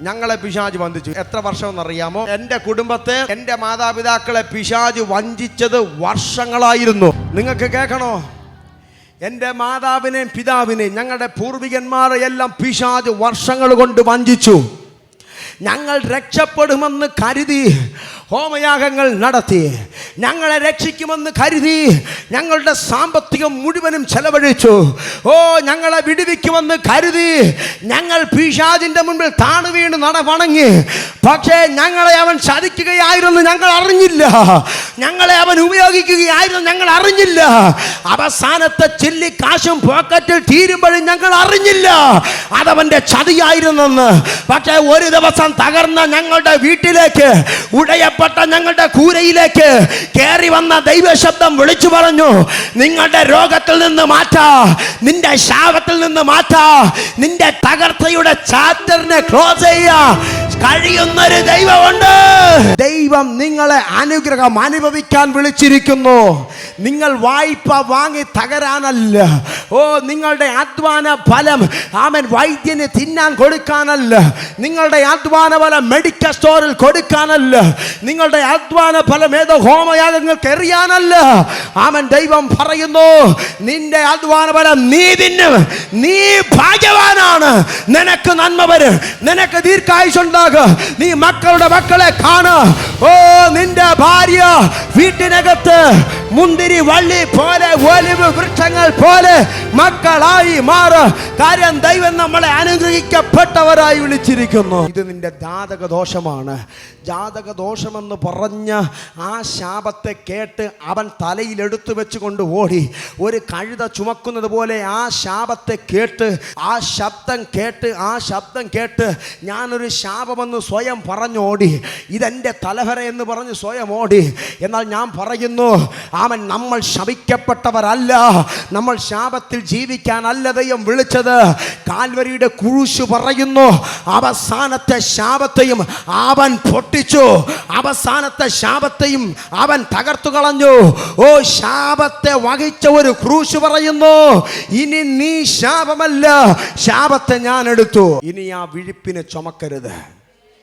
ഞങ്ങളെ പിശാച് വഞ്ചിച്ചു. എത്ര വർഷം എന്നറിയാമോ? എൻ്റെ കുടുംബത്തെ, എൻ്റെ മാതാപിതാക്കളെ പിശാച് വഞ്ചിച്ചത് വർഷങ്ങളായിരുന്നു. നിങ്ങൾക്ക് കേൾക്കണോ? എൻ്റെ മാതാവിനെയും പിതാവിനെയും ഞങ്ങളുടെ പൂർവികന്മാരെ എല്ലാം പിശാച് വർഷങ്ങൾ കൊണ്ട് വഞ്ചിച്ചു. ഞങ്ങൾ രക്ഷപ്പെടുമെന്ന് കരുതി ഹോമയാഗങ്ങൾ നടത്തി, ഞങ്ങളെ രക്ഷിക്കുമെന്ന് കരുതി ഞങ്ങളുടെ സാമ്പത്തികം മുഴുവനും ചെലവഴിച്ചു. ഞങ്ങളെ വിടുവിക്കുമെന്ന് കരുതി ഞങ്ങൾ പിശാചിന്റെ മുൻപിൽ താണു വീണ് വണങ്ങി. പക്ഷേ ഞങ്ങളെ അവൻ ചതിക്കുകയായിരുന്നു, ഞങ്ങൾ അറിഞ്ഞില്ല. ഞങ്ങളെ അവൻ ഉപയോഗിക്കുകയായിരുന്നു, ഞങ്ങൾ അറിഞ്ഞില്ല. അവസാനത്തെ ചില്ലി കാശും പോക്കറ്റിൽ തീരുമ്പോഴും ഞങ്ങൾ അറിഞ്ഞില്ല അതവന്റെ ചതിയായിരുന്നെന്ന്. പക്ഷേ ഒരു ദിവസം തകർന്ന ഞങ്ങളുടെ വീട്ടിലേക്ക്, ഉടയപ്പെട്ട ഞങ്ങളുടെ കൂരയിലേക്ക് കയറി വന്ന ദൈവശബ്ദം വിളിച്ചു പറഞ്ഞു, നിങ്ങളുടെ രോഗത്തിൽ നിന്ന് മാറ്റാ, നിന്റെ ശാപത്തിൽ നിന്ന് മാറ്റാ, നിന്റെ തകർച്ചയുടെ ചാപ്റ്ററിനെ ക്ലോസ് ചെയ്യാ കഴിയുന്നൊരു ദൈവമുണ്ട്. ദൈവം നിങ്ങളെ അനുഗ്രഹം അനുഭവിക്കാൻ വിളിച്ചിരിക്കുന്നു. നിങ്ങൾ വായ്പ വാങ്ങി തകരാനല്ല. നിങ്ങളുടെ അധ്വാന ഫലം വൈദ്യന് തിന്നാൻ കൊടുക്കാനല്ല. നിങ്ങളുടെ അധ്വാന ഫലം മെഡിക്കൽ സ്റ്റോറിൽ കൊടുക്കാനല്ല. നിങ്ങളുടെ അധ്വാന ഫലം ഏതോ ഹോമയാഗങ്ങൾക്ക് എറിയാനല്ല. ദൈവം പറയുന്നു, നിന്റെ അധ്വാന ഫലം നീ തിന്നും, നീ ഭാഗ്യവാനാണ്. നിനക്ക് നന്മ വരും, നിനക്ക് ദീർഘായുസ്സുണ്ടാകും, നീ മക്കളുടെ മക്കളെ കാണുക. നിന്റെ ഭാര്യ വീട്ടിനകത്ത് മുന്തിരി വള്ളി പോലെ, ഒലിവ് വൃക്ഷങ്ങൾ പോലെ മക്കളായി മാറുക. കാര്യം ദൈവം നമ്മളെ അനുഗ്രഹിക്കപ്പെട്ടവരായി വിളിച്ചിരിക്കുന്നു. ഇത് നിന്റെ ജാതക ദോഷമാണ്. ജാതക ദോഷമെന്ന് പറഞ്ഞ ആ ശാപത്തെ കേട്ട് അവൻ തലയിൽ എടുത്തു വെച്ചുകൊണ്ട് ഓടി. ഒരു കഴുത ചുമക്കുന്നത് പോലെ ആ ശാപത്തെ കേട്ട്, ആ ശബ്ദം കേട്ട് ഞാനൊരു ശാപമെന്ന് സ്വയം പറഞ്ഞോടി. ഇതെൻ്റെ തലവര എന്ന് പറഞ്ഞ് സ്വയം ഓടി. എന്നാൽ ഞാൻ പറയുന്നു, നമ്മൾ ശപിക്കപ്പെട്ടവരല്ല. നമ്മൾ ശാപത്തിൽ ജീവിക്കാനല്ല ദൈവം വിളിച്ചത്. കാൽവരിയുടെ ക്രൂശ് പറയുന്നു, അവസാനത്തെ ശാപത്തെയും അവൻ പൊട്ടിച്ചു, അവസാനത്തെ ശാപത്തെയും അവൻ തകർത്തു കളഞ്ഞു. ശാപത്തെ വഹിച്ച ഒരു ക്രൂശ് പറയുന്നു, ഇനി നീ ശാപമല്ല, ശാപത്തെ ഞാൻ എടുത്തു. ഇനി ആ വിഴുപ്പിനെ ചുമക്കരുത്,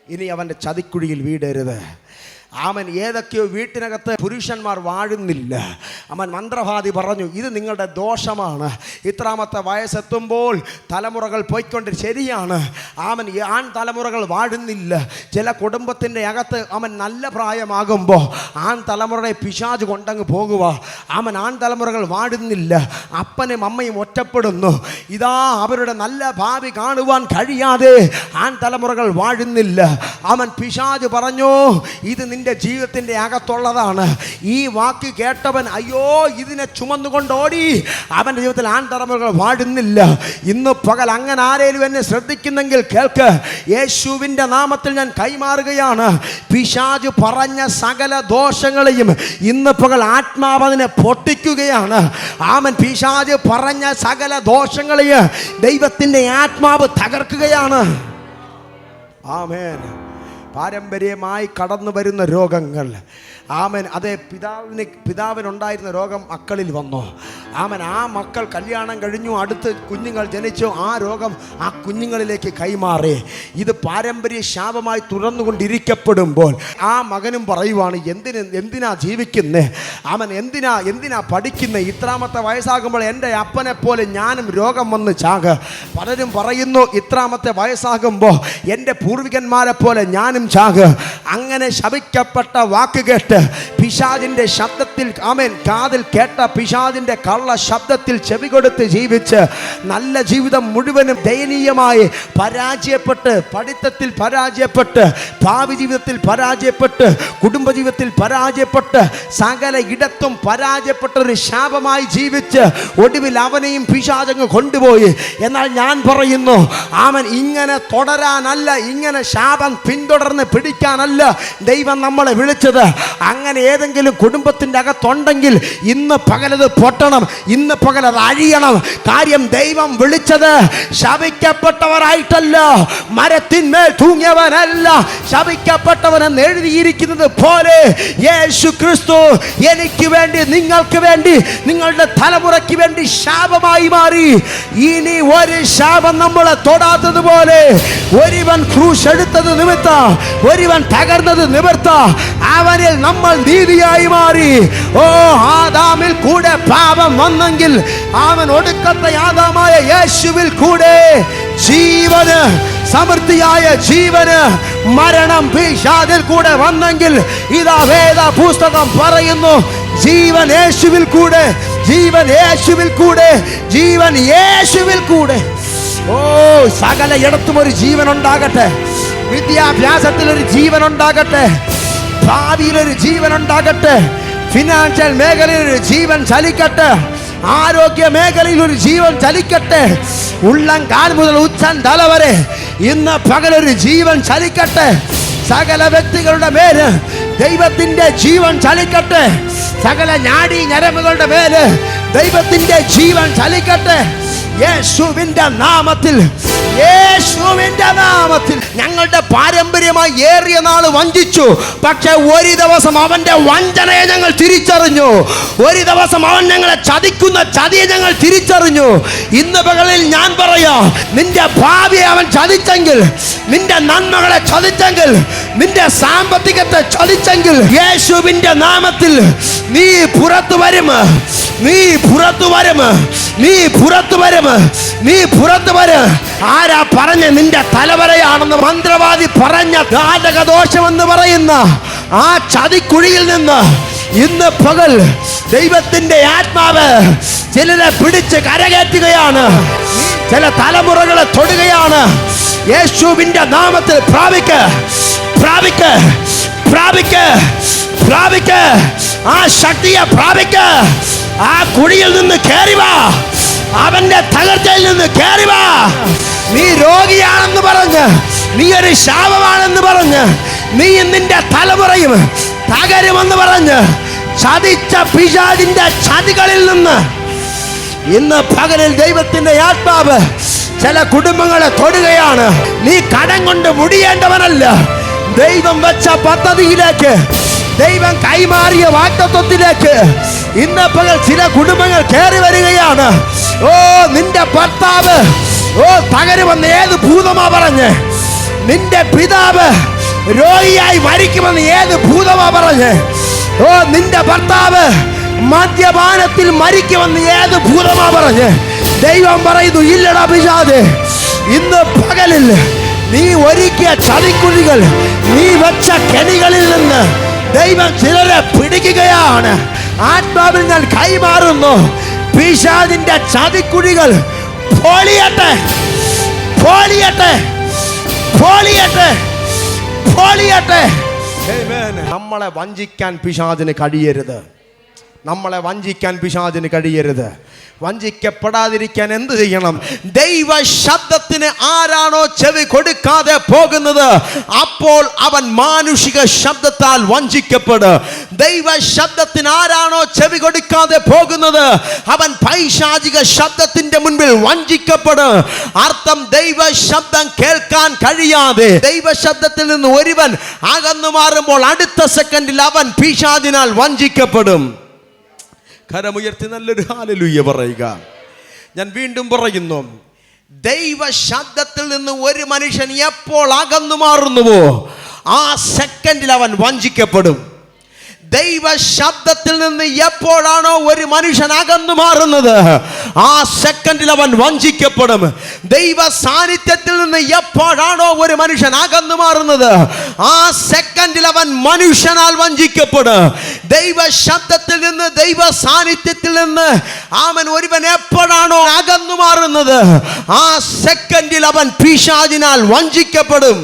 ഇനി അവൻ്റെ ചതിക്കുഴിയിൽ വീടരുത്. ഏതൊക്കെയോ വീട്ടിനകത്ത് പുരുഷന്മാർ വാഴുന്നില്ല. മന്ത്രവാദി പറഞ്ഞു, ഇത് നിങ്ങളുടെ ദോഷമാണ്. ഇത്രാമത്തെ വയസ്സെത്തുമ്പോൾ തലമുറകൾ പോയിക്കൊണ്ട് ശരിയാണ്. ആൺ തലമുറകൾ വാഴുന്നില്ല. ചില കുടുംബത്തിൻ്റെ അകത്ത് നല്ല പ്രായമാകുമ്പോൾ ആൺ തലമുറയെ പിശാച് കൊണ്ടങ്ങ് പോകുക. ആൺ തലമുറകൾ വാഴുന്നില്ല. അപ്പനും അമ്മയും ഒറ്റപ്പെടുന്നു. ഇതാ അവരുടെ നല്ല ഭാവി കാണുവാൻ കഴിയാതെ ആൺ തലമുറകൾ വാഴുന്നില്ല. പിശാച് പറഞ്ഞു, ഇത് നിന്റെ ജീവിതത്തിന്റെ അകത്തുള്ളതാണ്. ഈ വാക്ക് കേട്ടവൻ അയ്യോ ഇതിനെ ചുമന്നുകൊണ്ട് ഓടി. അവന്റെ ജീവിതത്തിൽ ആൺ തലമുറകൾ വാഴുന്നില്ല. ഇന്ന് പകൽ അങ്ങനെ ആരെങ്കിലും എന്നെ ശ്രദ്ധിക്കുന്നെങ്കിൽ കേൾക്ക്, യേശുവിന്റെ നാമത്തിൽ ഞാൻ കൈമാറുകയാണ്. പിശാച് പറഞ്ഞ സകല ദോഷങ്ങളെയും ഇന്ന് പകൽ ആത്മാവതിനെ പൊട്ടിക്കുകയാണ്. പിശാച് പറഞ്ഞ സകല ദോഷങ്ങളെയും ദൈവത്തിന്റെ ആത്മാവ് തകർക്കുകയാണ്. ആമേൻ. പാരമ്പര്യമായി കടന്നു വരുന്ന രോഗങ്ങൾ, അതേ പിതാവിനുണ്ടായിരുന്ന രോഗം മക്കളിൽ വന്നു. ആ മക്കൾ കല്യാണം കഴിഞ്ഞു, അടുത്ത് കുഞ്ഞുങ്ങൾ ജനിച്ചു, ആ രോഗം ആ കുഞ്ഞുങ്ങളിലേക്ക് കൈമാറി. ഇത് പാരമ്പര്യ ശാപമായി തുറന്നുകൊണ്ടിരിക്കപ്പെടുമ്പോൾ ആ മകനും പറയുവാണ്, എന്തിനാ ജീവിക്കുന്നേ, എന്തിനാ പഠിക്കുന്നേ, ഇത്രാമത്തെ വയസ്സാകുമ്പോൾ എൻ്റെ അപ്പനെ പോലെ ഞാനും രോഗം വന്ന് ചാക. പലരും പറയുന്നു, ഇത്രാമത്തെ വയസ്സാകുമ്പോൾ എൻ്റെ പൂർവികന്മാരെ പോലെ ഞാനും ചാക. അങ്ങനെ ശപിക്കപ്പെട്ട വാക്ക് കേട്ട് പിശാചിന്റെ ശബ്ദത്തിൽ കാതിൽ കേട്ട പിശാചിന്റെ കള്ള ശബ്ദത്തിൽ ചെവി കൊടുത്ത് ജീവിച്ച് നല്ല ജീവിതം മുഴുവനും ദയനീയമായി പരാജയപ്പെട്ട്, പഠിത്തത്തിൽ പരാജയപ്പെട്ട്, ഭാവി ജീവിതത്തിൽ പരാജയപ്പെട്ട്, കുടുംബജീവിതത്തിൽ പരാജയപ്പെട്ട്, സകല ഇടത്തും പരാജയപ്പെട്ട ഒരു ശാപമായി ജീവിച്ച് ഒടുവിൽ അവനെയും പിശാചങ്ങ് കൊണ്ടുപോയി. എന്നാൽ ഞാൻ പറയുന്നു, ഇങ്ങനെ തുടരാനല്ല, ഇങ്ങനെ ശാപം പിന്തുടർന്ന് തുറന്ന് പിടിക്കാനല്ല ദൈവം നമ്മളെ വിളിച്ചത്. അങ്ങനെ ഏതെങ്കിലും കുടുംബത്തിൻ്റെ അകത്തുണ്ടെങ്കിൽ ഇന്ന് പകലത് പൊട്ടണം, ഇന്ന് പകലത് അഴിയണം. കാര്യം ദൈവം വിളിച്ചത് ശപിക്കപ്പെട്ടവരായിട്ടല്ല, മരത്തിന്മേൽ തൂങ്ങിയവനല്ല, ശപിക്കപ്പെട്ടവനെന്ന് എഴുതിയിരിക്കുന്നത് പോലെ യേശു ക്രിസ്തു എനിക്ക് വേണ്ടി, നിങ്ങൾക്ക് വേണ്ടി, നിങ്ങളുടെ തലമുറയ്ക്ക് വേണ്ടി ശാപമായി മാറി. ഇനി ഒരു ശാപം നമ്മളെ തൊടാത്തതുപോലെ ഒരുവൻ ക്രൂശ് എടുത്തത് നിമിത്ത, ഒരുവൻ തകർന്നത് നിമിത്ത അവനിൽ നമ്മൾ നീതിയായി മാറി. ഓ, ആദാമിൽ കൂടെ പാപം വന്നെങ്കിൽ അവൻ ഒടുക്കത്തെ ആദാമായ യേശുവിൽ കൂടെ ജീവന്, സമൃദ്ധിയായ ജീവന്, മരണം പിശാചിൽ കൂടെ വന്നെങ്കിൽ ഇതാ വേദ പുസ്തകം പറയുന്നു, ജീവൻ യേശുവിൽ കൂടെ, ജീവൻ യേശുവിൽ കൂടെ, ജീവൻ യേശുവിൽ കൂടെ. ഓ, സകല ഇടത്തും ഒരു ജീവൻ ഉണ്ടാകട്ടെ, വിദ്യാഭ്യാസത്തിൽ ഒരു ജീവൻ ഉണ്ടാകട്ടെ, ഭാവിയിലൊരു ജീവൻ ഉണ്ടാകട്ടെ, ഫിനാൻഷ്യൽ മേഖലയിൽ ഒരു ജീവൻ ചലിക്കട്ടെ, ആരോഗ്യ മേഖലയിൽ ഒരു ജീവൻ ചലിക്കട്ടെ, ഉള്ളം കാൽ മുതൽ ഉച്ചൻ തല വരെ ഇന്ന് പകലൊരു ജീവൻ ചലിക്കട്ടെ. സകല വ്യക്തികളുടെ മേല് ദൈവത്തിന്റെ ജീവൻ ചലിക്കട്ടെ. സകല നാഡീ ഞരമ്പുകളുടെ മേല് ദൈവത്തിന്റെ ജീവൻ ചലിക്കട്ടെ. യേശുവിന്റെ നാമത്തിൽ, യേശുവിന്റെ നാമത്തിൽ. ഞങ്ങളുടെ പാരമ്പര്യമായി ഏറിയ നാള് വഞ്ചിച്ചു, പക്ഷെ ഒരു ദിവസം അവന്റെ വഞ്ചനയെ ഞങ്ങൾ തിരിച്ചറിഞ്ഞു. ഒരു ദിവസം അവൻ ഞങ്ങളെ ചതിക്കുന്ന ചതിയെ ഞങ്ങൾ തിരിച്ചറിഞ്ഞു. ഇന്ന് പകലിൽ ഞാൻ പറയാ, നിന്റെ ഭാവിയെ അവൻ ചതിച്ചെങ്കിൽ, നിന്റെ നന്മകളെ ചതിച്ചെങ്കിൽ, നിന്റെ സാമ്പത്തികത്തെ ചതിച്ചെങ്കിൽ, യേശുവിന്റെ നാമത്തിൽ നീ പുറത്തു വരും, നീ പുറത്തു വരും, നീ പുറത്തു വരും, നീ പുറത്തു വരും. ആരാ പറഞ്ഞ നിന്റെ തലവരയാണെന്ന് മന്ത്രവാദി പറഞ്ഞ ജാതകദോഷമെന്ന് പറയുന്ന ആ ചതിക്കുഴിയിൽ നിന്ന് ഇന്ന് പകൽ ദൈവത്തിന്റെ ആത്മാവ് ചിലരെ പിടിച്ച് കരകയറ്റുകയാണ്, ചില തലമുറകളെ തൊടുകയാണ്. യേശുവിന്റെ നാമത്തിൽ പ്രാപിക്ക്, പ്രാപിക്ക്, പ്രാപിക്ക്, പ്രാപിക്ക്, ആ ശക്തിയെ പ്രാപിക്ക്. ആ കുഴിയിൽ നിന്ന് കയറി വാ, അവന്റെ തകർച്ചയിൽ നിന്ന് കയറി വാ. നീ രോഗിയാണെന്ന് പറഞ്ഞ്, നീ ഒരു ശാപമാണെന്ന് പറഞ്ഞ്, നീ നിന്റെ തലമുറയും തകരുമെന്ന് പറഞ്ഞ് ചതിച്ച പിശാചിന്റെ ചതികളിൽ നിന്ന് ഇന്ന് പകലിൽ ദൈവത്തിന്റെ ആത്മാവ് ചില കുടുംബങ്ങളെ തൊടുകയാണ്. നീ കടം കൊണ്ട് മുടിയേണ്ടവനല്ല, ദൈവം വെച്ച പദ്ധതിയിലേക്ക്, ദൈവം കൈമാറിയ വാഗ്ദത്തത്തിലേക്ക് ഇന്ന് പകൽ ചില കുടുംബങ്ങൾ കയറി വരികയാണ്. ഓ, നിന്റെ ഭർത്താവ് ഓ തകരുമെന്ന് ഏത് ഭൂതമാ പറഞ്ഞ്, നിന്റെ പിതാവ് രോഗിയായി മരിക്കുമെന്ന് ഏത് ഭൂതമാ പറഞ്ഞ്, ഓ നിന്റെ ഭർത്താവ് മദ്യപാനത്തിൽ മരിക്കുമെന്ന് ഏത് ഭൂതമാ പറഞ്ഞ്. ദൈവം പറയുന്നു, ഇല്ലടാ പിശാചേ, ഇന്ന് പകലിൽ നീ ഒരുക്കിയ ചതിക്കുഴികൾ, നീ വെച്ച കെണികളിൽ നിന്ന് ദൈവം ചിലരെ പിടിക്കുകയാണ്. ആത്മാവിൽ ഞാൻ കൈമാറുന്നു, പിശാചിന്റെ ചതിക്കുഴികൾ പൊളിയട്ടെ, പൊളിയട്ടെ, പൊളിയട്ടെ, പൊളിയട്ടെ. നമ്മളെ വഞ്ചിക്കാൻ പിശാചിന് കഴിയരുത്, നമ്മളെ വഞ്ചിക്കാൻ പിശാചിന് കഴിയരുത്. വഞ്ചിക്കപ്പെടാതിരിക്കാൻ എന്ത് ചെയ്യണം? ദൈവ ശബ്ദത്തിന് ആരാണോ ചെവി കൊടുക്കാതെ പോകുന്നത്, അപ്പോൾ അവൻ മാനുഷിക ശബ്ദത്താൽ വഞ്ചിക്കപ്പെടും. ദൈവ ശബ്ദത്തിന് ആരാണോ ചെവി കൊടുക്കാതെ പോകുന്നത്, അവൻ പൈശാചിക ശബ്ദത്തിന്റെ മുൻപിൽ വഞ്ചിക്കപ്പെടും. അർത്ഥം, ദൈവ ശബ്ദം കേൾക്കാൻ കഴിയാതെ ദൈവ ശബ്ദത്തിൽ നിന്ന് ഒരുവൻ അകന്നു മാറുമ്പോൾ അടുത്ത സെക്കൻഡിൽ അവൻ പിശാചിനാൽ വഞ്ചിക്കപ്പെടും. കരമുയർത്തി നല്ലൊരു ഹല്ലേലൂയ പറയുക. ഞാൻ വീണ്ടും പറയുന്നു, ദൈവ ശബ്ദത്തിൽ നിന്ന് ഒരു മനുഷ്യൻ എപ്പോൾ അകന്നു മാറുന്നുവോ ആ സെക്കൻഡിൽ അവൻ വഞ്ചിക്കപ്പെടും. ദൈവ ശബ്ദത്തിൽ നിന്ന് എപ്പോഴാണോ ഒരു മനുഷ്യൻ അകന്നു മാറുന്നത് ആ സെക്കൻഡിൽ അവൻ വഞ്ചിക്കപ്പെടും. ദൈവ സാന്നിധ്യത്തിൽ നിന്ന് എപ്പോഴാണോ ഒരു മനുഷ്യൻ അകന്നു മാറുന്നത് ആ സെക്കൻഡിൽ അവൻ മനുഷ്യനാൽ വഞ്ചിക്കപ്പെടും. ദൈവ ശബ്ദത്തിൽ നിന്ന്, ദൈവ സാന്നിധ്യത്തിൽ നിന്ന് അവൻ ഒരുവൻ എപ്പോഴാണോ അകന്നു മാറുന്നത് ആ സെക്കൻഡിൽ അവൻ പിശാചിനാൽ വഞ്ചിക്കപ്പെടും.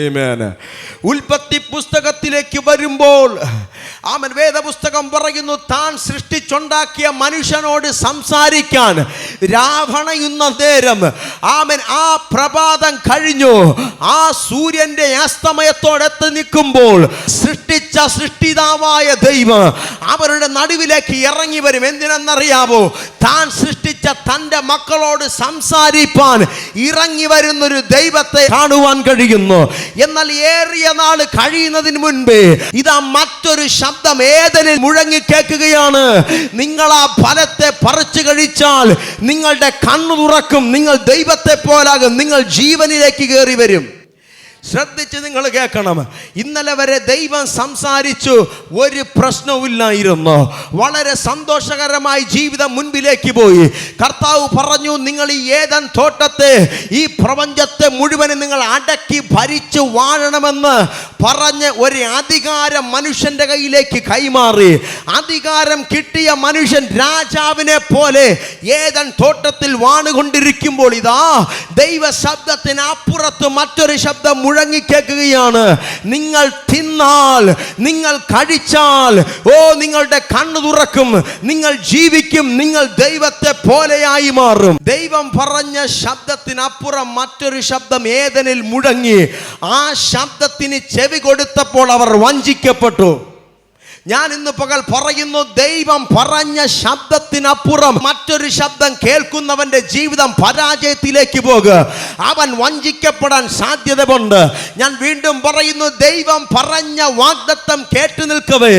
ആമേൻ. ഉൽപ്പത്തി പുസ്തകത്തിലേക്ക് വരുമ്പോൾ ആമൻ വേദപുസ്തകം പറയുന്നു, താൻ സൃഷ്ടിച്ചുണ്ടാക്കിയ മനുഷ്യനോട് സംസാരിക്കാൻ രാവണയുന്ന നേരം ആമൻ ആ പ്രഭാതം കഴിഞ്ഞു. ആ സൂര്യന്റെ അസ്തമയത്തോടെത്തി നിൽക്കുമ്പോൾ സൃഷ്ടിച്ച സൃഷ്ടിതാവായ ദൈവം അവരുടെ നടുവിലേക്ക് ഇറങ്ങി വരും. എന്തിനെന്നറിയാമോ? താൻ സൃഷ്ടിച്ച തൻ്റെ മക്കളോട് സംസാരിപ്പാൻ ഇറങ്ങി വരുന്നൊരു ദൈവത്തെ കാണുവാൻ കഴിയുന്നു. എന്നാൽ ഏറിയ നാൾ കഴിയുന്നതിന് മുൻപേ ഇതാ മറ്റൊരു ശബ്ദം ഏദനിൽ മുഴങ്ങി കേൾക്കുകയാണ്. നിങ്ങൾ ആ ഫലത്തെ പറിച്ചു കഴിച്ചാൽ നിങ്ങളുടെ കണ്ണു തുറക്കും, നിങ്ങൾ ദൈവത്തെ പോലാകും, നിങ്ങൾ ജീവനിലേക്ക് കയറി വരും. ശ്രദ്ധിച്ച് നിങ്ങൾ കേൾക്കണം. ഇന്നലെ വരെ ദൈവം സംസാരിച്ചു, ഒരു പ്രശ്നവുമില്ലായിരുന്നു, വളരെ സന്തോഷകരമായി ജീവിതം മുൻപിലേക്ക് പോയി. കർത്താവ് പറഞ്ഞു, നിങ്ങൾ ഈ ഏദൻ തോട്ടത്തെ, ഈ പ്രപഞ്ചത്തെ മുഴുവനും നിങ്ങൾ അടക്കി ഭരിച്ചു വാഴണമെന്ന് പറഞ്ഞ് ഒരു അധികാരം മനുഷ്യന്റെ കയ്യിലേക്ക് കൈമാറി. അധികാരം കിട്ടിയ മനുഷ്യൻ രാജാവിനെ പോലെ ഏദൻ തോട്ടത്തിൽ വാണുകൊണ്ടിരിക്കുമ്പോൾ ഇതാ ദൈവ ശബ്ദത്തിന് അപ്പുറത്ത് മറ്റൊരു ശബ്ദം മുഴങ്ങിക്കേൾക്കുകയാണ്. നിങ്ങൾ തിന്നാൽ, നിങ്ങൾ കഴിച്ചാൽ, നിങ്ങളുടെ കണ്ണു തുറക്കും, നിങ്ങൾ ജീവിക്കും, നിങ്ങൾ ദൈവത്തെ പോലെയായി മാറും. ദൈവം പറഞ്ഞ ശബ്ദത്തിനപ്പുറം മറ്റൊരു ശബ്ദം ഏദനിൽ മുഴങ്ങി. ആ ശബ്ദത്തിന് ചെവി കൊടുത്തപ്പോൾ അവർ വഞ്ചിക്കപ്പെട്ടു. ഞാൻ ഇന്ന് പകൽ പറയുന്നു, ദൈവം പറഞ്ഞ ശബ്ദത്തിനപ്പുറം മറ്റൊരു ശബ്ദം കേൾക്കുന്നവന്റെ ജീവിതം പരാജയത്തിലേക്ക് പോകുക. അവൻ വഞ്ചിക്കപ്പെടാൻ സാധ്യതയുണ്ട്. ഞാൻ വീണ്ടും പറയുന്നു, ദൈവം പറഞ്ഞ വാഗ്ദത്തം കേട്ടു നിൽക്കവേ,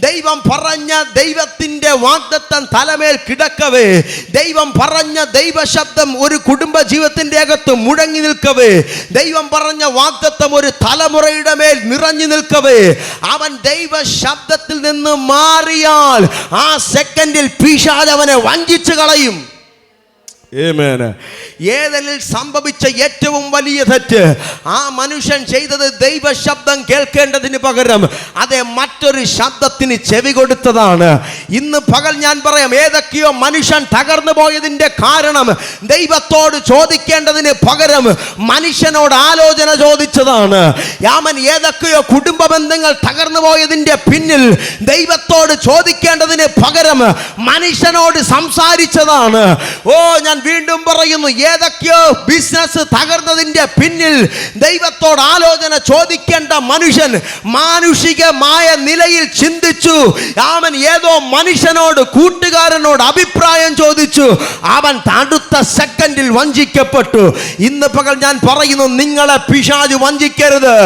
ദൈവം പറഞ്ഞ ദൈവത്തിന്റെ വാഗ്ദത്തം തലമേൽ കിടക്കവേ, ദൈവം പറഞ്ഞ ദൈവശബ്ദം ഒരു കുടുംബ ജീവിതത്തിന്റെ അകത്ത് മുഴങ്ങി നിൽക്കവേ, ദൈവം പറഞ്ഞ വാഗ്ദത്തം ഒരു തലമുറയുടെ മേൽ നിറഞ്ഞു നിൽക്കവേ, അവൻ ദൈവ ശബ്ദത്തിൽ നിന്ന് മാറിയാൽ ആ സെക്കൻഡിൽ പിശാച് അവനെ വഞ്ചിച്ചു കളയും. ഏദനിൽ സംഭവിച്ച ഏറ്റവും വലിയ തെറ്റ്, ആ മനുഷ്യൻ ചെയ്തത് ദൈവശബ്ദം കേൾക്കേണ്ടതിന് പകരം അതേ മറ്റൊരു ശബ്ദത്തിന് ചെവി കൊടുത്തതാണ്. ഇന്ന് പകൽ ഞാൻ പറയാം, ഏതൊക്കെയോ മനുഷ്യൻ തകർന്നു പോയതിന്റെ കാരണം ദൈവത്തോട് ചോദിക്കേണ്ടതിന് പകരം മനുഷ്യനോട് ആലോചന ചോദിച്ചതാണ്. യാമൻ ഏതൊക്കെയോ കുടുംബ ബന്ധങ്ങൾ തകർന്നു പോയതിന്റെ പിന്നിൽ ദൈവത്തോട് ചോദിക്കേണ്ടതിന് പകരം മനുഷ്യനോട് സംസാരിച്ചതാണ്. ഞാൻ വീണ്ടും പറയുന്നു, ഏതൊക്കെയോ ബിസിനസ് തകർന്നതിന്റെ പിന്നിൽ ദൈവത്തോട് ആലോചന ചോദിക്കേണ്ട മനുഷ്യൻ മാനുഷികമായ നിലയിൽ ചിന്തിച്ചു. അവൻ ഏതോ മനുഷ്യനോട്, കൂട്ടുകാരനോട് അഭിപ്രായം ചോദിച്ചു. അവൻ അടുത്ത സെക്കൻഡിൽ വഞ്ചിക്കപ്പെട്ടു. ഇന്ന് പകൽ ഞാൻ പറയുന്നു, നിങ്ങളെ പിശാച് വഞ്ചിക്കരുത്,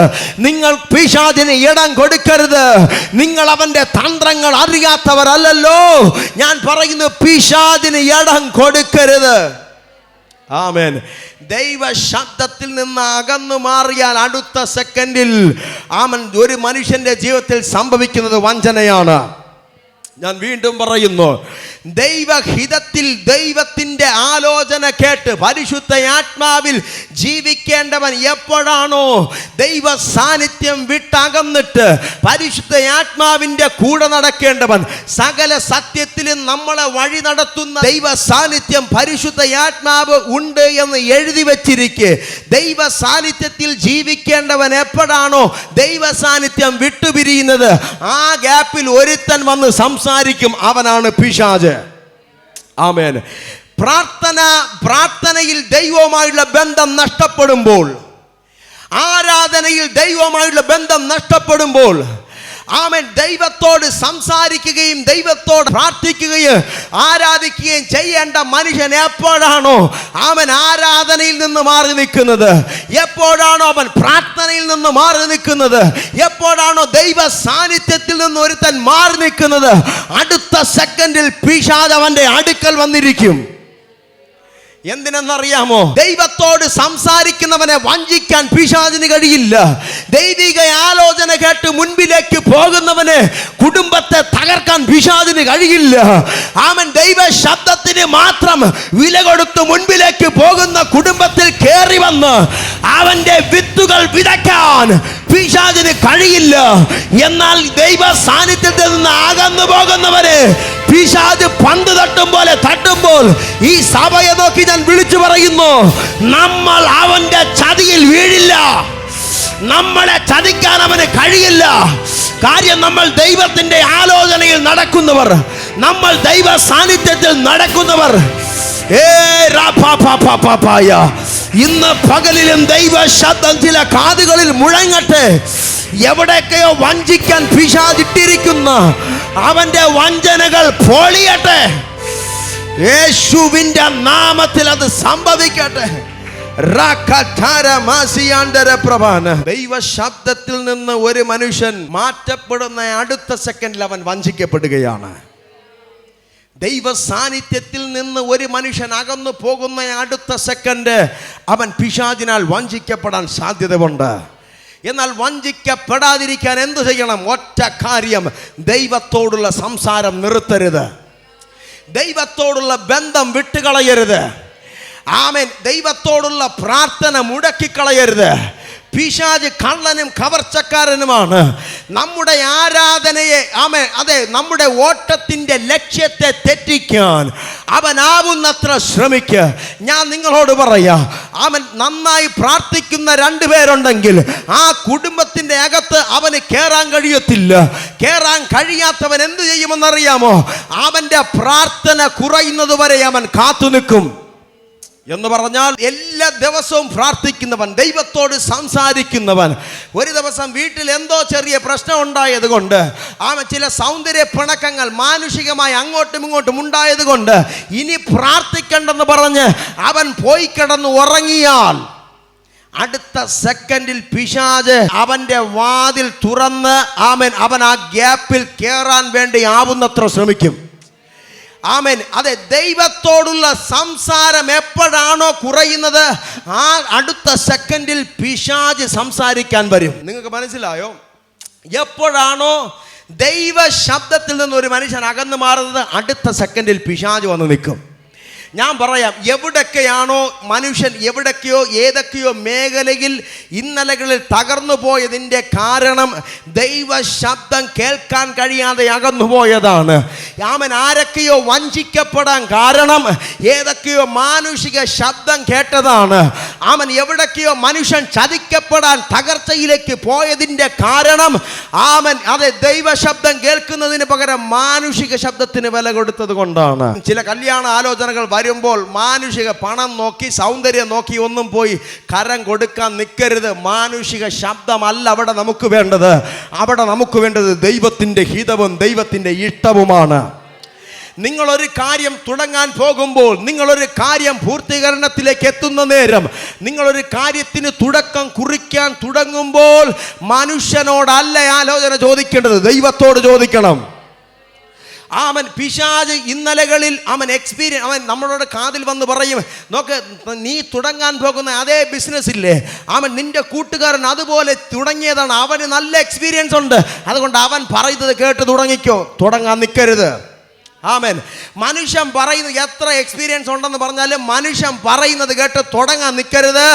നിങ്ങൾ പിശാചിന് ഇടം കൊടുക്കരുത്. നിങ്ങൾ അവന്റെ തന്ത്രങ്ങൾ അറിയാത്തവരല്ലോ. ഞാൻ പറയുന്നു, പിശാചിന് ഇടം കൊടുക്കരുത്. ആമേൻ. ദൈവ ശബ്ദത്തിൽ നിന്ന് അകന്നു മാറിയാൽ അടുത്ത സെക്കൻഡിൽ ആമൻ ഒരു മനുഷ്യന്റെ ജീവിതത്തിൽ സംഭവിക്കുന്നത് വഞ്ചനയാണ്. ഞാൻ വീണ്ടും പറയുന്നു, ദൈവഹിതത്തിൽ ദൈവത്തിൻ്റെ ആലോചന കേട്ട് പരിശുദ്ധ ആത്മാവിൽ ജീവിക്കേണ്ടവൻ എപ്പോഴാണോ ദൈവ സാന്നിധ്യം വിട്ടകന്നിട്ട് പരിശുദ്ധ ആത്മാവിൻ്റെ കൂടെ നടക്കേണ്ടവൻ, സകല സത്യത്തിലും നമ്മളെ വഴി നടത്തുന്ന ദൈവ സാന്നിധ്യം പരിശുദ്ധ ആത്മാവ് ഉണ്ട് എന്ന് എഴുതി വച്ചിരിക്കെ, ദൈവ സാന്നിധ്യത്തിൽ ജീവിക്കേണ്ടവൻ എപ്പോഴാണോ ദൈവ സാന്നിധ്യം വിട്ടുപിരിയുന്നത്, ആ ഗ്യാപ്പിൽ ഒരുത്തൻ വന്ന് സംസാരിക്കും, അവനാണ് പിശാച്. ആമേൻ. പ്രാർത്ഥനയിൽ ദൈവവുമായുള്ള ബന്ധം നഷ്ടപ്പെടുമ്പോൾ, ആരാധനയിൽ ദൈവവുമായുള്ള ബന്ധം നഷ്ടപ്പെടുമ്പോൾ, ആമേൻ, ദൈവത്തോട് സംസാരിക്കുകയും ദൈവത്തോട് പ്രാർത്ഥിക്കുകയും ആരാധിക്കുകയും ചെയ്യേണ്ട മനുഷ്യൻ എപ്പോഴാണോ അവൻ ആരാധനയിൽ നിന്ന് മാറി നിൽക്കുന്നത്, എപ്പോഴാണോ അവൻ പ്രാർത്ഥനയിൽ നിന്ന് മാറി നിൽക്കുന്നത്, എപ്പോഴാണോ ദൈവ സാന്നിധ്യത്തിൽ നിന്ന് ഒരുത്തൻ മാറി നിൽക്കുന്നത്, അടുത്ത സെക്കൻഡിൽ പിശാച് അവന്റെ അടുക്കൽ വന്നിരിക്കും. എന്തിനെന്നറിയാമോ? ദൈവത്തോട് സംസാരിക്കുന്നവനെ വഞ്ചിക്കാൻ പിശാചിന് കഴിയില്ല. ദൈവിക ആലോചന കേട്ട് മുൻപിലേക്ക് പോകുന്നവന് കുടുംബത്തെ തകർക്കാൻ പിശാചിന് കഴിയില്ല. അവൻ ദൈവ ശബ്ദത്തിന് മാത്രം വില കൊടുത്ത് മുൻപിലേക്ക് പോകുന്ന കുടുംബത്തിൽ കയറി വന്ന് അവന്റെ വിത്തുകൾ വിതയ്ക്കാൻ പിശാചിന് കഴിയില്ല. എന്നാൽ ദൈവ സാന്നിധ്യത്തിൽ നിന്ന് അകന്നു പോകുന്നവന് പിശാച് പന്ത് തട്ടുമ്പോൾ ഈ സഭയെ നോക്കി ഞാൻ വിളിച്ചു പറയുന്നു, നമ്മൾ അവന്റെ ചതിയിൽ വീഴില്ല. നമ്മളെ ചതിക്കാൻ അവന് കഴിയില്ല. കാര്യം നമ്മൾ ദൈവത്തിന്റെ ആലോചനയിൽ നടക്കുന്നവർ, നമ്മൾ ദൈവ സാന്നിധ്യത്തിൽ നടക്കുന്നവർ. ഇന്ന് പകലിലും ദൈവ ശബ്ദം ചില കാതുകളിൽ മുഴങ്ങട്ടെ. എവിടെയൊക്കെയോ വഞ്ചിക്കാൻ പിശാചിട്ടിരിക്കുന്ന അവന്റെ വഞ്ചനകൾ പൊളിയട്ടെ. യേശുവിന്റെ നാമത്തിൽ അത് സംഭവിക്കട്ടെ. ദൈവ ശബ്ദത്തിൽ നിന്ന് ഒരു മനുഷ്യൻ മാറ്റപ്പെടുന്ന അടുത്ത സെക്കൻഡിൽ അവൻ വഞ്ചിക്കപ്പെടുകയാണ്. ദൈവ സാന്നിധ്യത്തിൽ നിന്ന് ഒരു മനുഷ്യൻ അകന്നു പോകുന്ന അടുത്ത സെക്കൻഡ് അവൻ പിശാചിനാൽ വഞ്ചിക്കപ്പെടാൻ സാധ്യതയുണ്ട്. എന്നാൽ വഞ്ചിക്കപ്പെടാതിരിക്കാൻ എന്തു ചെയ്യണം? ഒറ്റ കാര്യം, ദൈവത്തോടുള്ള സംസാരം നിർത്തരുത്, ദൈവത്തോടുള്ള ബന്ധം വിട്ടുകളയരുത്. ആമേൻ. ദൈവത്തോടുള്ള പ്രാർത്ഥന മുടക്കിക്കളയരുത്. പിശാച് കള്ളനും കവർച്ചക്കാരനുമാണ്. നമ്മുടെ ആരാധനയെ നമ്മുടെ ഓട്ടത്തിൻ്റെ ലക്ഷ്യത്തെ തെറ്റിക്കാൻ അവനാവുന്നത്ര ശ്രമിക്കുക. ഞാൻ നിങ്ങളോട് പറയാം, അവൻ നന്നായി പ്രാർത്ഥിക്കുന്ന രണ്ടുപേരുണ്ടെങ്കിൽ ആ കുടുംബത്തിൻ്റെ അകത്ത് അവന് കയറാൻ കഴിയത്തില്ല. കയറാൻ കഴിയാത്തവൻ എന്ത് ചെയ്യുമെന്നറിയാമോ? അവൻ്റെ പ്രാർത്ഥന കുറയുന്നത് വരെ അവൻ കാത്തു നിൽക്കും. എന്ന് പറഞ്ഞാൽ എല്ലാ ദിവസവും പ്രാർത്ഥിക്കുന്നവൻ, ദൈവത്തോട് സംസാരിക്കുന്നവൻ, ഒരു ദിവസം വീട്ടിൽ എന്തോ ചെറിയ പ്രശ്നം ഉണ്ടായത് കൊണ്ട്, ചില സൗന്ദര്യ പിണക്കങ്ങൾ മാനുഷികമായി അങ്ങോട്ടും ഇങ്ങോട്ടും ഉണ്ടായത് കൊണ്ട് ഇനി പ്രാർത്ഥിക്കണ്ടെന്ന് പറഞ്ഞ് അവൻ പോയി കിടന്ന് ഉറങ്ങിയാൽ അടുത്ത സെക്കൻഡിൽ പിശാച് അവന്റെ വാതിൽ തുറന്ന് അവൻ ആ ഗ്യാപ്പിൽ കയറാൻ വേണ്ടി ആവുന്നത്ര ശ്രമിക്കും. ആമേൻ. അതെ, ദൈവത്തോടുള്ള സംസാരം എപ്പോഴാണോ കുറയുന്നത് ആ അടുത്ത സെക്കൻഡിൽ പിശാച് സംസാരിക്കാൻ വരും. നിങ്ങൾക്ക് മനസ്സിലായോ? എപ്പോഴാണോ ദൈവ ശബ്ദത്തിൽ നിന്ന് ഒരു മനുഷ്യൻ അകന്നു മാറുന്നത് അടുത്ത സെക്കൻഡിൽ പിശാച് വന്ന് നിൽക്കും. ഞാൻ പറയാം, എവിടൊക്കെയാണോ മനുഷ്യൻ ഏതൊക്കെയോ മേഖലയിൽ ഇന്നലകളിൽ തകർന്നു പോയതിൻ്റെ കാരണം ദൈവ ശബ്ദം കേൾക്കാൻ കഴിയാതെ അകന്നുപോയതാണ്. ആരൊക്കെയോ വഞ്ചിക്കപ്പെടാൻ കാരണം ഏതൊക്കെയോ മാനുഷിക ശബ്ദം കേട്ടതാണ്. എവിടൊക്കെയോ മനുഷ്യൻ ചതിക്കപ്പെടാൻ തകർച്ചയിലേക്ക് പോയതിൻ്റെ കാരണം ദൈവ ശബ്ദം കേൾക്കുന്നതിന് പകരം മാനുഷിക ശബ്ദത്തിന് വില കൊടുത്തത് കൊണ്ടാണ്. ചില കല്യാണ ആലോചനകൾ വരുമ്പോൾ മാനുഷിക പണം നോക്കി, സൗന്ദര്യം നോക്കി ഒന്നും പോയി കരം കൊടുക്കാൻ നിൽക്കരുത്. മാനുഷിക ശബ്ദമല്ല അവിടെ നമുക്ക് വേണ്ടത്. അവിടെ നമുക്ക് വേണ്ടത് ദൈവത്തിൻ്റെ ഹിതവും ദൈവത്തിൻ്റെ ഇഷ്ടവുമാണ്. നിങ്ങളൊരു കാര്യം തുടങ്ങാൻ പോകുമ്പോൾ, നിങ്ങളൊരു കാര്യം പൂർത്തീകരണത്തിലേക്ക് എത്തുന്ന നേരം, നിങ്ങളൊരു കാര്യത്തിന് തുടക്കം കുറിക്കാൻ തുടങ്ങുമ്പോൾ മനുഷ്യനോടല്ല ആലോചന ചോദിക്കേണ്ടത്, ദൈവത്തോട് ചോദിക്കണം. പിശാച് ഇന്നലകളിൽ എക്സ്പീരിയൻസ് നമ്മളോട് കാതിൽ വന്ന് പറയും, നോക്ക്, നീ തുടങ്ങാൻ പോകുന്ന അതേ ബിസിനസ് ഇല്ലേ, നിന്റെ കൂട്ടുകാരൻ അതുപോലെ തുടങ്ങിയതാണ്, അവന് നല്ല എക്സ്പീരിയൻസ് ഉണ്ട്, അതുകൊണ്ട് അവൻ പറയുന്നത് കേട്ട് തുടങ്ങിക്കോ, തുടങ്ങാൻ നിൽക്കരുത്. മനുഷ്യൻ പറയുന്നത് എത്ര എക്സ്പീരിയൻസ് ഉണ്ടെന്ന് പറഞ്ഞാലും മനുഷ്യൻ പറയുന്നത് കേട്ട് തുടങ്ങാൻ നിൽക്കരുത്.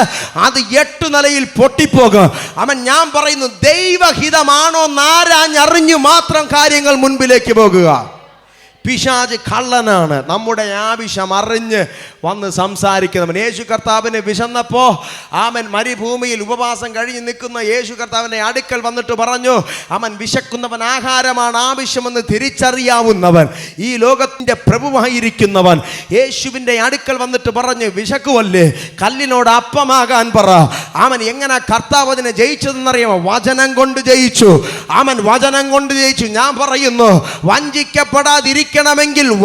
അത് 8 നിലയിൽ പൊട്ടിപ്പോകും. ഞാൻ പറയുന്നു, ദൈവഹിതമാണോ നാരാഞ്ഞറിഞ്ഞു മാത്രം കാര്യങ്ങൾ മുൻപിലേക്ക് പോകുക. പിശാച് കള്ളനാണ്. നമ്മുടെ ആവശ്യം അറിഞ്ഞ് വന്ന് സംസാരിക്കുന്നവൻ. യേശു കർത്താവിന് വിശന്നപ്പോൾ മരുഭൂമിയിൽ ഉപവാസം കഴിഞ്ഞ് നിൽക്കുന്ന യേശു കർത്താവിൻ്റെ അടുക്കൽ വന്നിട്ട് പറഞ്ഞു, വിശക്കുന്നവൻ ആഹാരമാണ് ആവശ്യമെന്ന് തിരിച്ചറിയാവുന്നവൻ, ഈ ലോകത്തിൻ്റെ പ്രഭുവായിരിക്കുന്നവൻ യേശുവിൻ്റെ അടുക്കൽ വന്നിട്ട് പറഞ്ഞു, വിശക്കുവല്ലേ, കല്ലിനോട് അപ്പമാകാൻ പറ. എങ്ങനെ കർത്താവ് അതിനെ ജയിച്ചതെന്നറിയാമോ? വചനം കൊണ്ട് ജയിച്ചു. വചനം കൊണ്ട് ജയിച്ചു. ഞാൻ പറയുന്നു, വഞ്ചിക്കപ്പെടാതിരിക്കണമെങ്കിൽ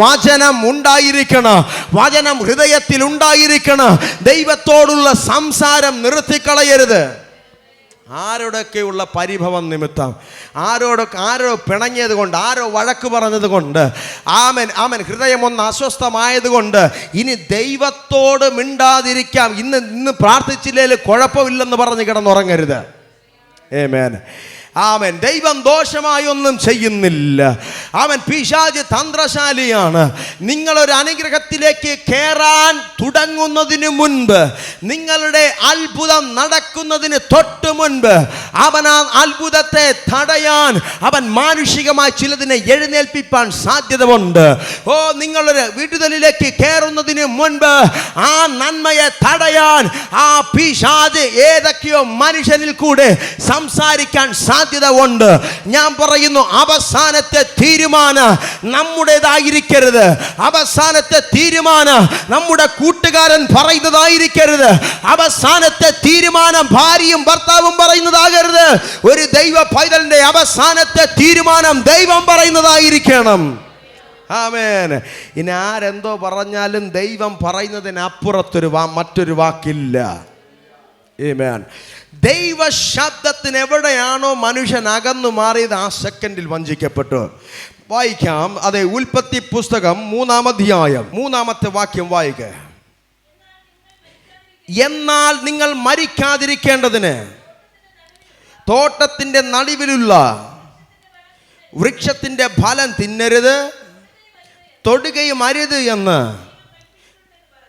വചനം ഉണ്ടായിരിക്കണം, വചനം ഹൃദയത്തിൽ ഉണ്ടായിരിക്കണം. ദൈവത്തോടുള്ള സംസാരം നിർത്തിക്കളയരുത്. ആരോടൊക്കെയുള്ള പരിഭവം നിമിത്തം, ആരോ പിണങ്ങിയത് കൊണ്ട്, ആരോ വഴക്ക് പറഞ്ഞത് കൊണ്ട്, ഹൃദയം ഒന്ന് അസ്വസ്ഥമായത് കൊണ്ട് ഇനി ദൈവത്തോട് മിണ്ടാതിരിക്കാം, ഇന്ന് പ്രാർത്ഥിച്ചില്ലെങ്കിൽ കുഴപ്പമില്ലെന്ന് പറഞ്ഞ് കിടന്നുറങ്ങരുത്. ആമേൻ. ദൈവം ദോഷമായി ഒന്നും ചെയ്യുന്നില്ല. പിശാച് തന്ത്രശാലിയാണ്. നിങ്ങളൊരു അനുഗ്രഹത്തിലേക്ക് കയറാൻ തുടങ്ങുന്നതിന് മുൻപ്, നിങ്ങളുടെ അത്ഭുതം നടക്കുന്നതിന് തൊട്ട് മുൻപ് അവൻ ആ അത്ഭുതത്തെ തടയാൻ മാനുഷികമായി ചിലതിനെ എഴുന്നേൽപ്പിക്കാൻ സാധ്യതയുണ്ട്. നിങ്ങളൊരു വിടുതലിലേക്ക് കയറുന്നതിന് മുൻപ് ആ നന്മയെ തടയാൻ ആ പിശാച് ഏതൊക്കെയോ മനുഷ്യനിൽ കൂടെ സംസാരിക്കാൻ സാധ്യത സാധ്യത ഉണ്ട്. ഞാൻ പറയുന്നു, അവസാനത്തെ തീരുമാനം നമ്മുടേതായിരിക്കരുത്. അവസാനത്തെ തീരുമാനം നമ്മുടെ കൂട്ടുകാരൻ പറയുന്നതായിരിക്കരുത്. അവസാനത്തെ തീരുമാനം ഭാര്യയും ഭർത്താവും പറയുന്നതാകരുത്. ഒരു ദൈവ പൈതലിന്റെ അവസാനത്തെ തീരുമാനം ദൈവം പറയുന്നതായിരിക്കണം. ആമേൻ. ഇനി ആരെന്തോ പറഞ്ഞാലും ദൈവം പറയുന്നതിനപ്പുറത്തൊരു മറ്റൊരു വാക്കില്ല. ആമേൻ. ദൈവ ശബ്ദത്തിന് എവിടെയാണോ മനുഷ്യൻ അകന്നു മാറിയത്, ആ സെക്കൻഡിൽ വഞ്ചിക്കപ്പെട്ടു. വായിക്കാം. അതെ, ഉൽപ്പത്തി പുസ്തകം 3-ാം അധ്യായം 3-ാമത്തെ വാക്യം വായിക്കുക. എന്നാൽ നിങ്ങൾ മരിക്കാതിരിക്കേണ്ടതിന് തോട്ടത്തിൻ്റെ നടുവിലുള്ള വൃക്ഷത്തിൻ്റെ ഫലം തിന്നരുത്, തൊടുകയും അരുത് എന്ന്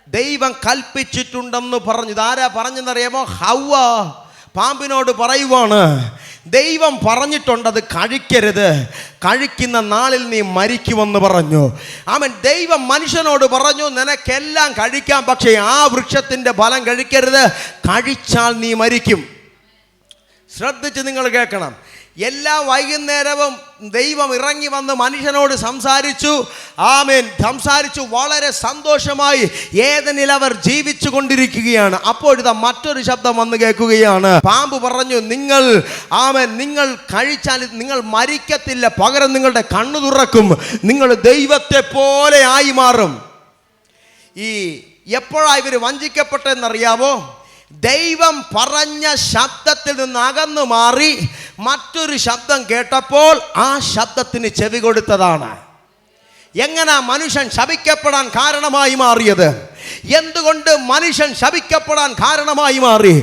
ദൈവം കൽപ്പിച്ചിട്ടുണ്ടെന്ന് പറഞ്ഞു. ഇതാരാ പറഞ്ഞെന്നറിയാമോ? ഹവ്വ പാമ്പിനോട് പറയുവാണ്, ദൈവം പറഞ്ഞിട്ടുണ്ട് അത് കഴിക്കരുത്, കഴിക്കുന്ന നാളിൽ നീ മരിക്കുമെന്ന് പറഞ്ഞു. അവൻ ദൈവം മനുഷ്യനോട് പറഞ്ഞു, നിനക്കെല്ലാം കഴിക്കാം, പക്ഷേ ആ വൃക്ഷത്തിൻ്റെ ഫലം കഴിക്കരുത്, കഴിച്ചാൽ നീ മരിക്കും. ശ്രദ്ധിച്ച് നിങ്ങൾ കേൾക്കണം. എല്ലാ വൈകുന്നേരവും ദൈവം ഇറങ്ങി വന്ന് മനുഷ്യനോട് സംസാരിച്ചു. ആമേൻ. സംസാരിച്ചു. വളരെ സന്തോഷമായി ഏദനിൽ അവർ ജീവിച്ചു കൊണ്ടിരിക്കുകയാണ്. അപ്പോഴിതാ മറ്റൊരു ശബ്ദം വന്ന് കേൾക്കുകയാണ്. പാമ്പ് പറഞ്ഞു, നിങ്ങൾ കഴിച്ചാൽ നിങ്ങൾ മരിക്കത്തില്ല, പകരം നിങ്ങളുടെ കണ്ണു തുറക്കും, നിങ്ങൾ ദൈവത്തെ പോലെ ആയി മാറും. ഈ എപ്പോഴാണ് ഇവർ വഞ്ചിക്കപ്പെട്ടെന്നറിയാമോ? ദൈവം പറഞ്ഞ ശബ്ദത്തിൽ നിന്ന് അകന്നു മാറി മറ്റൊരു ശബ്ദം കേട്ടപ്പോൾ ആ ശബ്ദത്തിന് ചെവി കൊടുത്തതാണ്. എങ്ങനെ മനുഷ്യൻ ശപിക്കപ്പെടാൻ കാരണമായി മാറിയത്? എന്തുകൊണ്ട് മനുഷ്യൻ ശപിക്കപ്പെടാൻ കാരണമായി മാറി?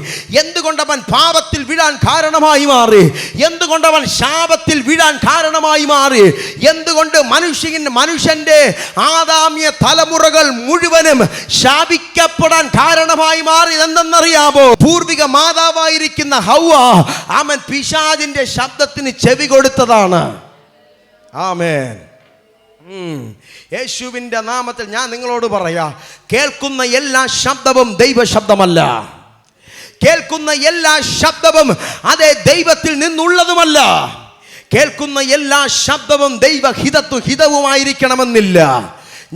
എന്തുകൊണ്ട് അവൻ പാപത്തിൽ വീഴാൻ കാരണമായി മാറി? എന്തുകൊണ്ട് അവൻ ശാപത്തിൽ വീഴാൻ കാരണമായി മാറി? എന്തുകൊണ്ട് മനുഷ്യന്റെ ആദാമ്യ തലമുറകൾ മുഴുവനും ശാപിക്കപ്പെടാൻ കാരണമായി മാറി എന്തെന്നറിയാമോ? പൂർവിക മാതാവായിരിക്കുന്ന ഹവ്വ അവൻ പിശാചിന്റെ ശബ്ദത്തിന് ചെവി കൊടുത്തതാണ്. ആമേൻ. യേശുവിൻ്റെ നാമത്തിൽ ഞാൻ നിങ്ങളോട് പറയാം, കേൾക്കുന്ന എല്ലാ ശബ്ദവും ദൈവശബ്ദമല്ല. കേൾക്കുന്ന എല്ലാ ശബ്ദവും അതേ ദൈവത്തിൽ നിന്നുള്ളതുമല്ല. കേൾക്കുന്ന എല്ലാ ശബ്ദവും ഹിതവുമായിരിക്കണമെന്നില്ല.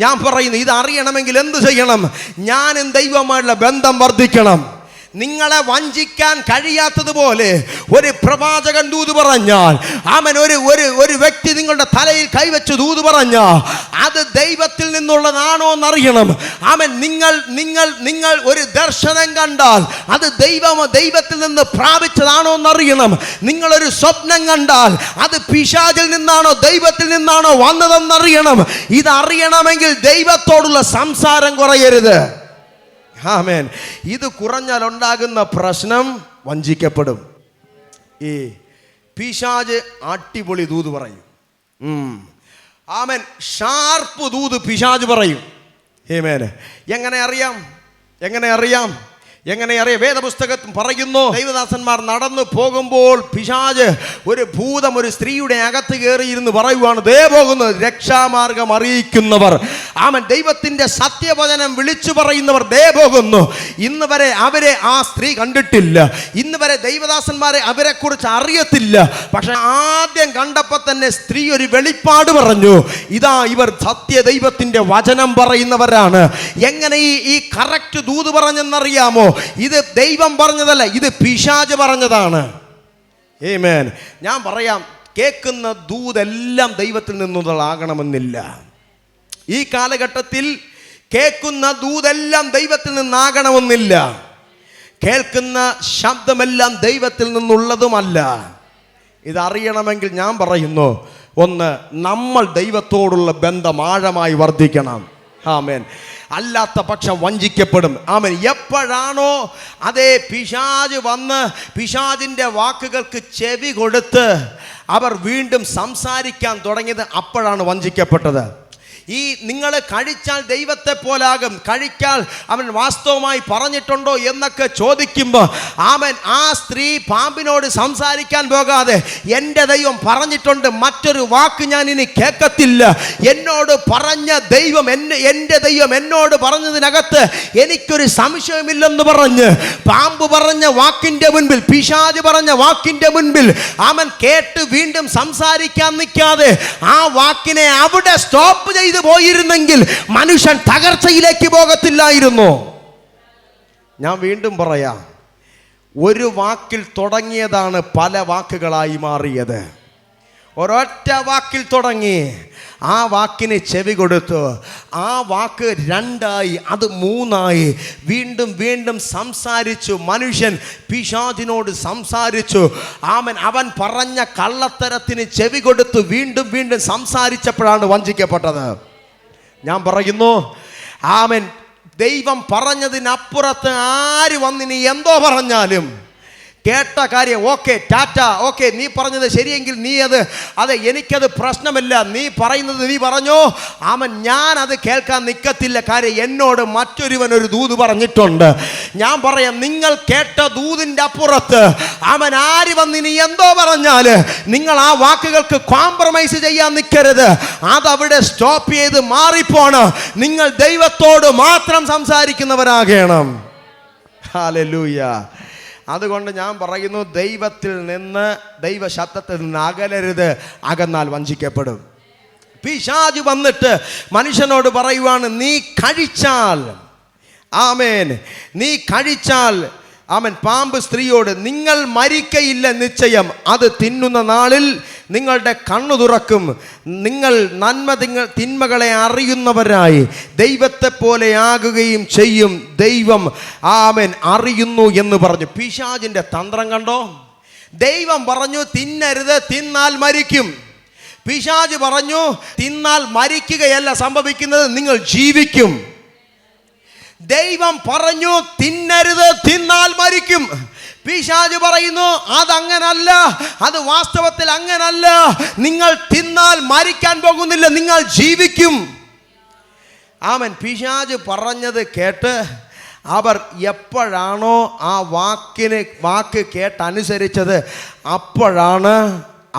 ഞാൻ പറയുന്നു, ഇത് അറിയണമെങ്കിൽ എന്ത് ചെയ്യണം? ഞാനും ദൈവമായുള്ള ബന്ധം വർദ്ധിക്കണം. നിങ്ങളെ വഞ്ചിക്കാൻ കഴിയാത്തതുപോലെ ഒരു പ്രവാചകൻ ദൂത് പറഞ്ഞാൽ, അവൻ ഒരു വ്യക്തി നിങ്ങളുടെ തലയിൽ കൈവച്ച് ദൂത് പറഞ്ഞാൽ അത് ദൈവത്തിൽ നിന്നുള്ളതാണോ എന്നറിയണം. അവൻ നിങ്ങൾ ഒരു ദർശനം കണ്ടാൽ അത് ദൈവത്തിൽ നിന്ന് പ്രാപിച്ചതാണോ എന്നറിയണം. നിങ്ങളൊരു സ്വപ്നം കണ്ടാൽ അത് പിശാചിൽ നിന്നാണോ ദൈവത്തിൽ നിന്നാണോ വന്നതെന്നറിയണം. ഇതറിയണമെങ്കിൽ ദൈവത്തോടുള്ള സംസാരം കുറയരുത്. ആമേൻ. ഇത് കുറഞ്ഞാൽ ഉണ്ടാകുന്ന പ്രശ്നം, വഞ്ചിക്കപ്പെടും. ഈ പിശാച് അടിപൊളി ദൂത് പറയും. ആമേൻ. ഷാർപ്പ് ദൂത് പിശാച് പറയും. ആമേൻ. എങ്ങനെ അറിയാം? വേദപുസ്തകത്തിൽ പറയുന്നു, ദൈവദാസന്മാർ നടന്നു പോകുമ്പോൾ പിശാച് ഒരു ഭൂതം ഒരു സ്ത്രീയുടെ അകത്ത് കയറിയിരുന്ന് പറയുവാണ്, ദേ പോകുന്നു രക്ഷാമാർഗം അറിയിക്കുന്നവർ. ആമൻ. ദൈവത്തിന്റെ സത്യവചനം വിളിച്ചു പറയുന്നവർ ദേ പോകുന്നു. ഇന്ന് വരെ അവരെ ആ സ്ത്രീ കണ്ടിട്ടില്ല. ഇന്ന് വരെ ദൈവദാസന്മാരെ അവരെ കുറിച്ച് അറിയത്തില്ല. പക്ഷെ ആദ്യം കണ്ടപ്പോൾ തന്നെ സ്ത്രീ ഒരു വെളിപ്പാട് പറഞ്ഞു, ഇതാ ഇവർ സത്യ ദൈവത്തിന്റെ വചനം പറയുന്നവരാണ്. എങ്ങനെ ഈ കറക്റ്റ് ദൂത് പറഞ്ഞെന്നറിയാമോ? ഇത് ദൈവം പറഞ്ഞതല്ല, ഇത് പിശാച് പറഞ്ഞതാണ്. ആമേൻ. ഞാൻ പറയാം, കേൾക്കുന്ന ദൂതെല്ലാം ദൈവത്തിൽ നിന്നുള്ളതാകണമെന്നില്ല. ഈ കാലഘട്ടത്തിൽ കേൾക്കുന്ന ദൂതെല്ലാം ദൈവത്തിൽ നിന്നാകണമെന്നില്ല. കേൾക്കുന്ന ശബ്ദമെല്ലാം ദൈവത്തിൽ നിന്നുള്ളതുമല്ല. ഇതറിയണമെങ്കിൽ ഞാൻ പറയുന്നു, ഒന്ന്, നമ്മൾ ദൈവത്തോടുള്ള ബന്ധം ആഴമായി വർദ്ധിക്കണം. ആമേൻ. അല്ലാത്ത പക്ഷം വഞ്ചിക്കപ്പെടും. ആമേൻ. എപ്പോഴാണോ അതേ പിശാച് വന്ന് പിശാചിൻ്റെ വാക്കുകൾക്ക് ചെവി കൊടുത്ത് അവർ വീണ്ടും സംസാരിക്കാൻ തുടങ്ങിയത്, അപ്പോഴാണ് വഞ്ചിക്കപ്പെട്ടത്. ഈ നിങ്ങൾ കഴിച്ചാൽ ദൈവത്തെ പോലാകും, കഴിച്ചാൽ അവൻ വാസ്തവമായി പറഞ്ഞിട്ടുണ്ടോ എന്നൊക്കെ ചോദിക്കുമ്പോൾ ആ സ്ത്രീ പാമ്പിനോട് സംസാരിക്കാൻ പോകാതെ എൻ്റെ ദൈവം പറഞ്ഞിട്ടുണ്ട്, മറ്റൊരു വാക്ക് ഞാൻ ഇനി കേൾക്കത്തില്ല, എന്നോട് പറഞ്ഞ ദൈവം എൻ്റെ ദൈവം എന്നോട് പറഞ്ഞതിനകത്ത് എനിക്കൊരു സംശയമില്ലെന്ന് പറഞ്ഞ് പാമ്പ് പറഞ്ഞ വാക്കിൻ്റെ മുൻപിൽ, പിശാച് പറഞ്ഞ വാക്കിൻ്റെ മുൻപിൽ അവൻ കേട്ട് വീണ്ടും സംസാരിക്കാൻ നിൽക്കാതെ ആ വാക്കിനെ അവിടെ സ്റ്റോപ്പ് ചെയ്തു പോയിരുന്നെങ്കിൽ മനുഷ്യൻ തകർച്ചയിലേക്ക് പോകത്തില്ലായിരുന്നു. ഞാൻ വീണ്ടും പറയാം, ഒരു വാക്കിൽ തുടങ്ങിയതാണ് പല വാക്കുകളായി മാറിയത്. ഒരൊറ്റ വാക്കിൽ തുടങ്ങി, ആ വാക്കിന് ചെവി കൊടുത്തു, ആ വാക്ക് രണ്ടായി, അത് മൂന്നായി, വീണ്ടും വീണ്ടും സംസാരിച്ചു. മനുഷ്യൻ പിശാചിനോട് സംസാരിച്ചു. അവൻ പറഞ്ഞ കള്ളത്തരത്തിന് ചെവി കൊടുത്തു വീണ്ടും വീണ്ടും സംസാരിച്ചപ്പോഴാണ് വഞ്ചിക്കപ്പെട്ടത്. ഞാൻ പറയുന്നു, ദൈവം പറഞ്ഞതിനപ്പുറത്ത് ആര് വന്നിനി എന്തോ പറഞ്ഞാലും കേട്ട കാര്യം ഓക്കെ, ടാറ്റ, ഓക്കെ, നീ പറഞ്ഞത് ശരിയെങ്കിൽ നീ അതെ എനിക്കത് പ്രശ്നമില്ല, നീ പറയുന്നത് നീ പറഞ്ഞോ, ഞാൻ അത് കേൾക്കാൻ നിൽക്കത്തില്ല. കാര്യം എന്നോട് മറ്റൊരുവൻ ഒരു ദൂത് പറഞ്ഞിട്ടുണ്ട്. ഞാൻ പറയാം, നിങ്ങൾ കേട്ട ദൂതിൻ്റെ അപ്പുറത്ത് ആര് വന്നിനി എന്തോ പറഞ്ഞാൽ നിങ്ങൾ ആ വാക്കുകൾക്ക് കോംപ്രമൈസ് ചെയ്യാൻ നിൽക്കരുത്. അതവിടെ സ്റ്റോപ്പ് ചെയ്ത് മാറിപ്പോണം. നിങ്ങൾ ദൈവത്തോട് മാത്രം സംസാരിക്കുന്നവരാകണം. ഹല്ലേലൂയ. അതുകൊണ്ട് ഞാൻ പറയുന്നു, ദൈവത്തിൽ നിന്ന്, ദൈവശബ്ദത്തിൽ നിന്ന് അകലരുത്, അകന്നാൽ വഞ്ചിക്കപ്പെടും. പിശാച് വന്നിട്ട് മനുഷ്യനോട് പറയുവാണ്, നീ കഴിച്ചാൽ, നീ കഴിച്ചാൽ, പാമ്പ് സ്ത്രീയോട്, നിങ്ങൾ മരിക്കയില്ല നിശ്ചയം, അത് തിന്നുന്ന നാളിൽ നിങ്ങളുടെ കണ്ണു തുറക്കും, നിങ്ങൾ തിന്മകളെ അറിയുന്നവരായി ദൈവത്തെ പോലെയാകുകയും ചെയ്യും, ദൈവം അറിയുന്നു എന്ന് പറഞ്ഞു. പിശാചിൻ്റെ തന്ത്രം കണ്ടോ? ദൈവം പറഞ്ഞു തിന്നരുത്, തിന്നാൽ മരിക്കും. പിശാച് പറഞ്ഞു തിന്നാൽ മരിക്കുകയല്ല സംഭവിക്കുന്നത്, നിങ്ങൾ ജീവിക്കും. ദൈവം പറഞ്ഞു തിന്നരുത്, തിന്നാൽ മരിക്കും. പിശാച് പറയുന്നു അതങ്ങനല്ല, അത് വാസ്തവത്തിൽ അങ്ങനല്ല, നിങ്ങൾ തിന്നാൽ മരിക്കാൻ പോകുന്നില്ല, നിങ്ങൾ ജീവിക്കും. പിശാച് പറഞ്ഞത് കേട്ട് അവർ എപ്പോഴാണോ ആ വാക്ക് കേട്ടനുസരിച്ചത്, അപ്പോഴാണ്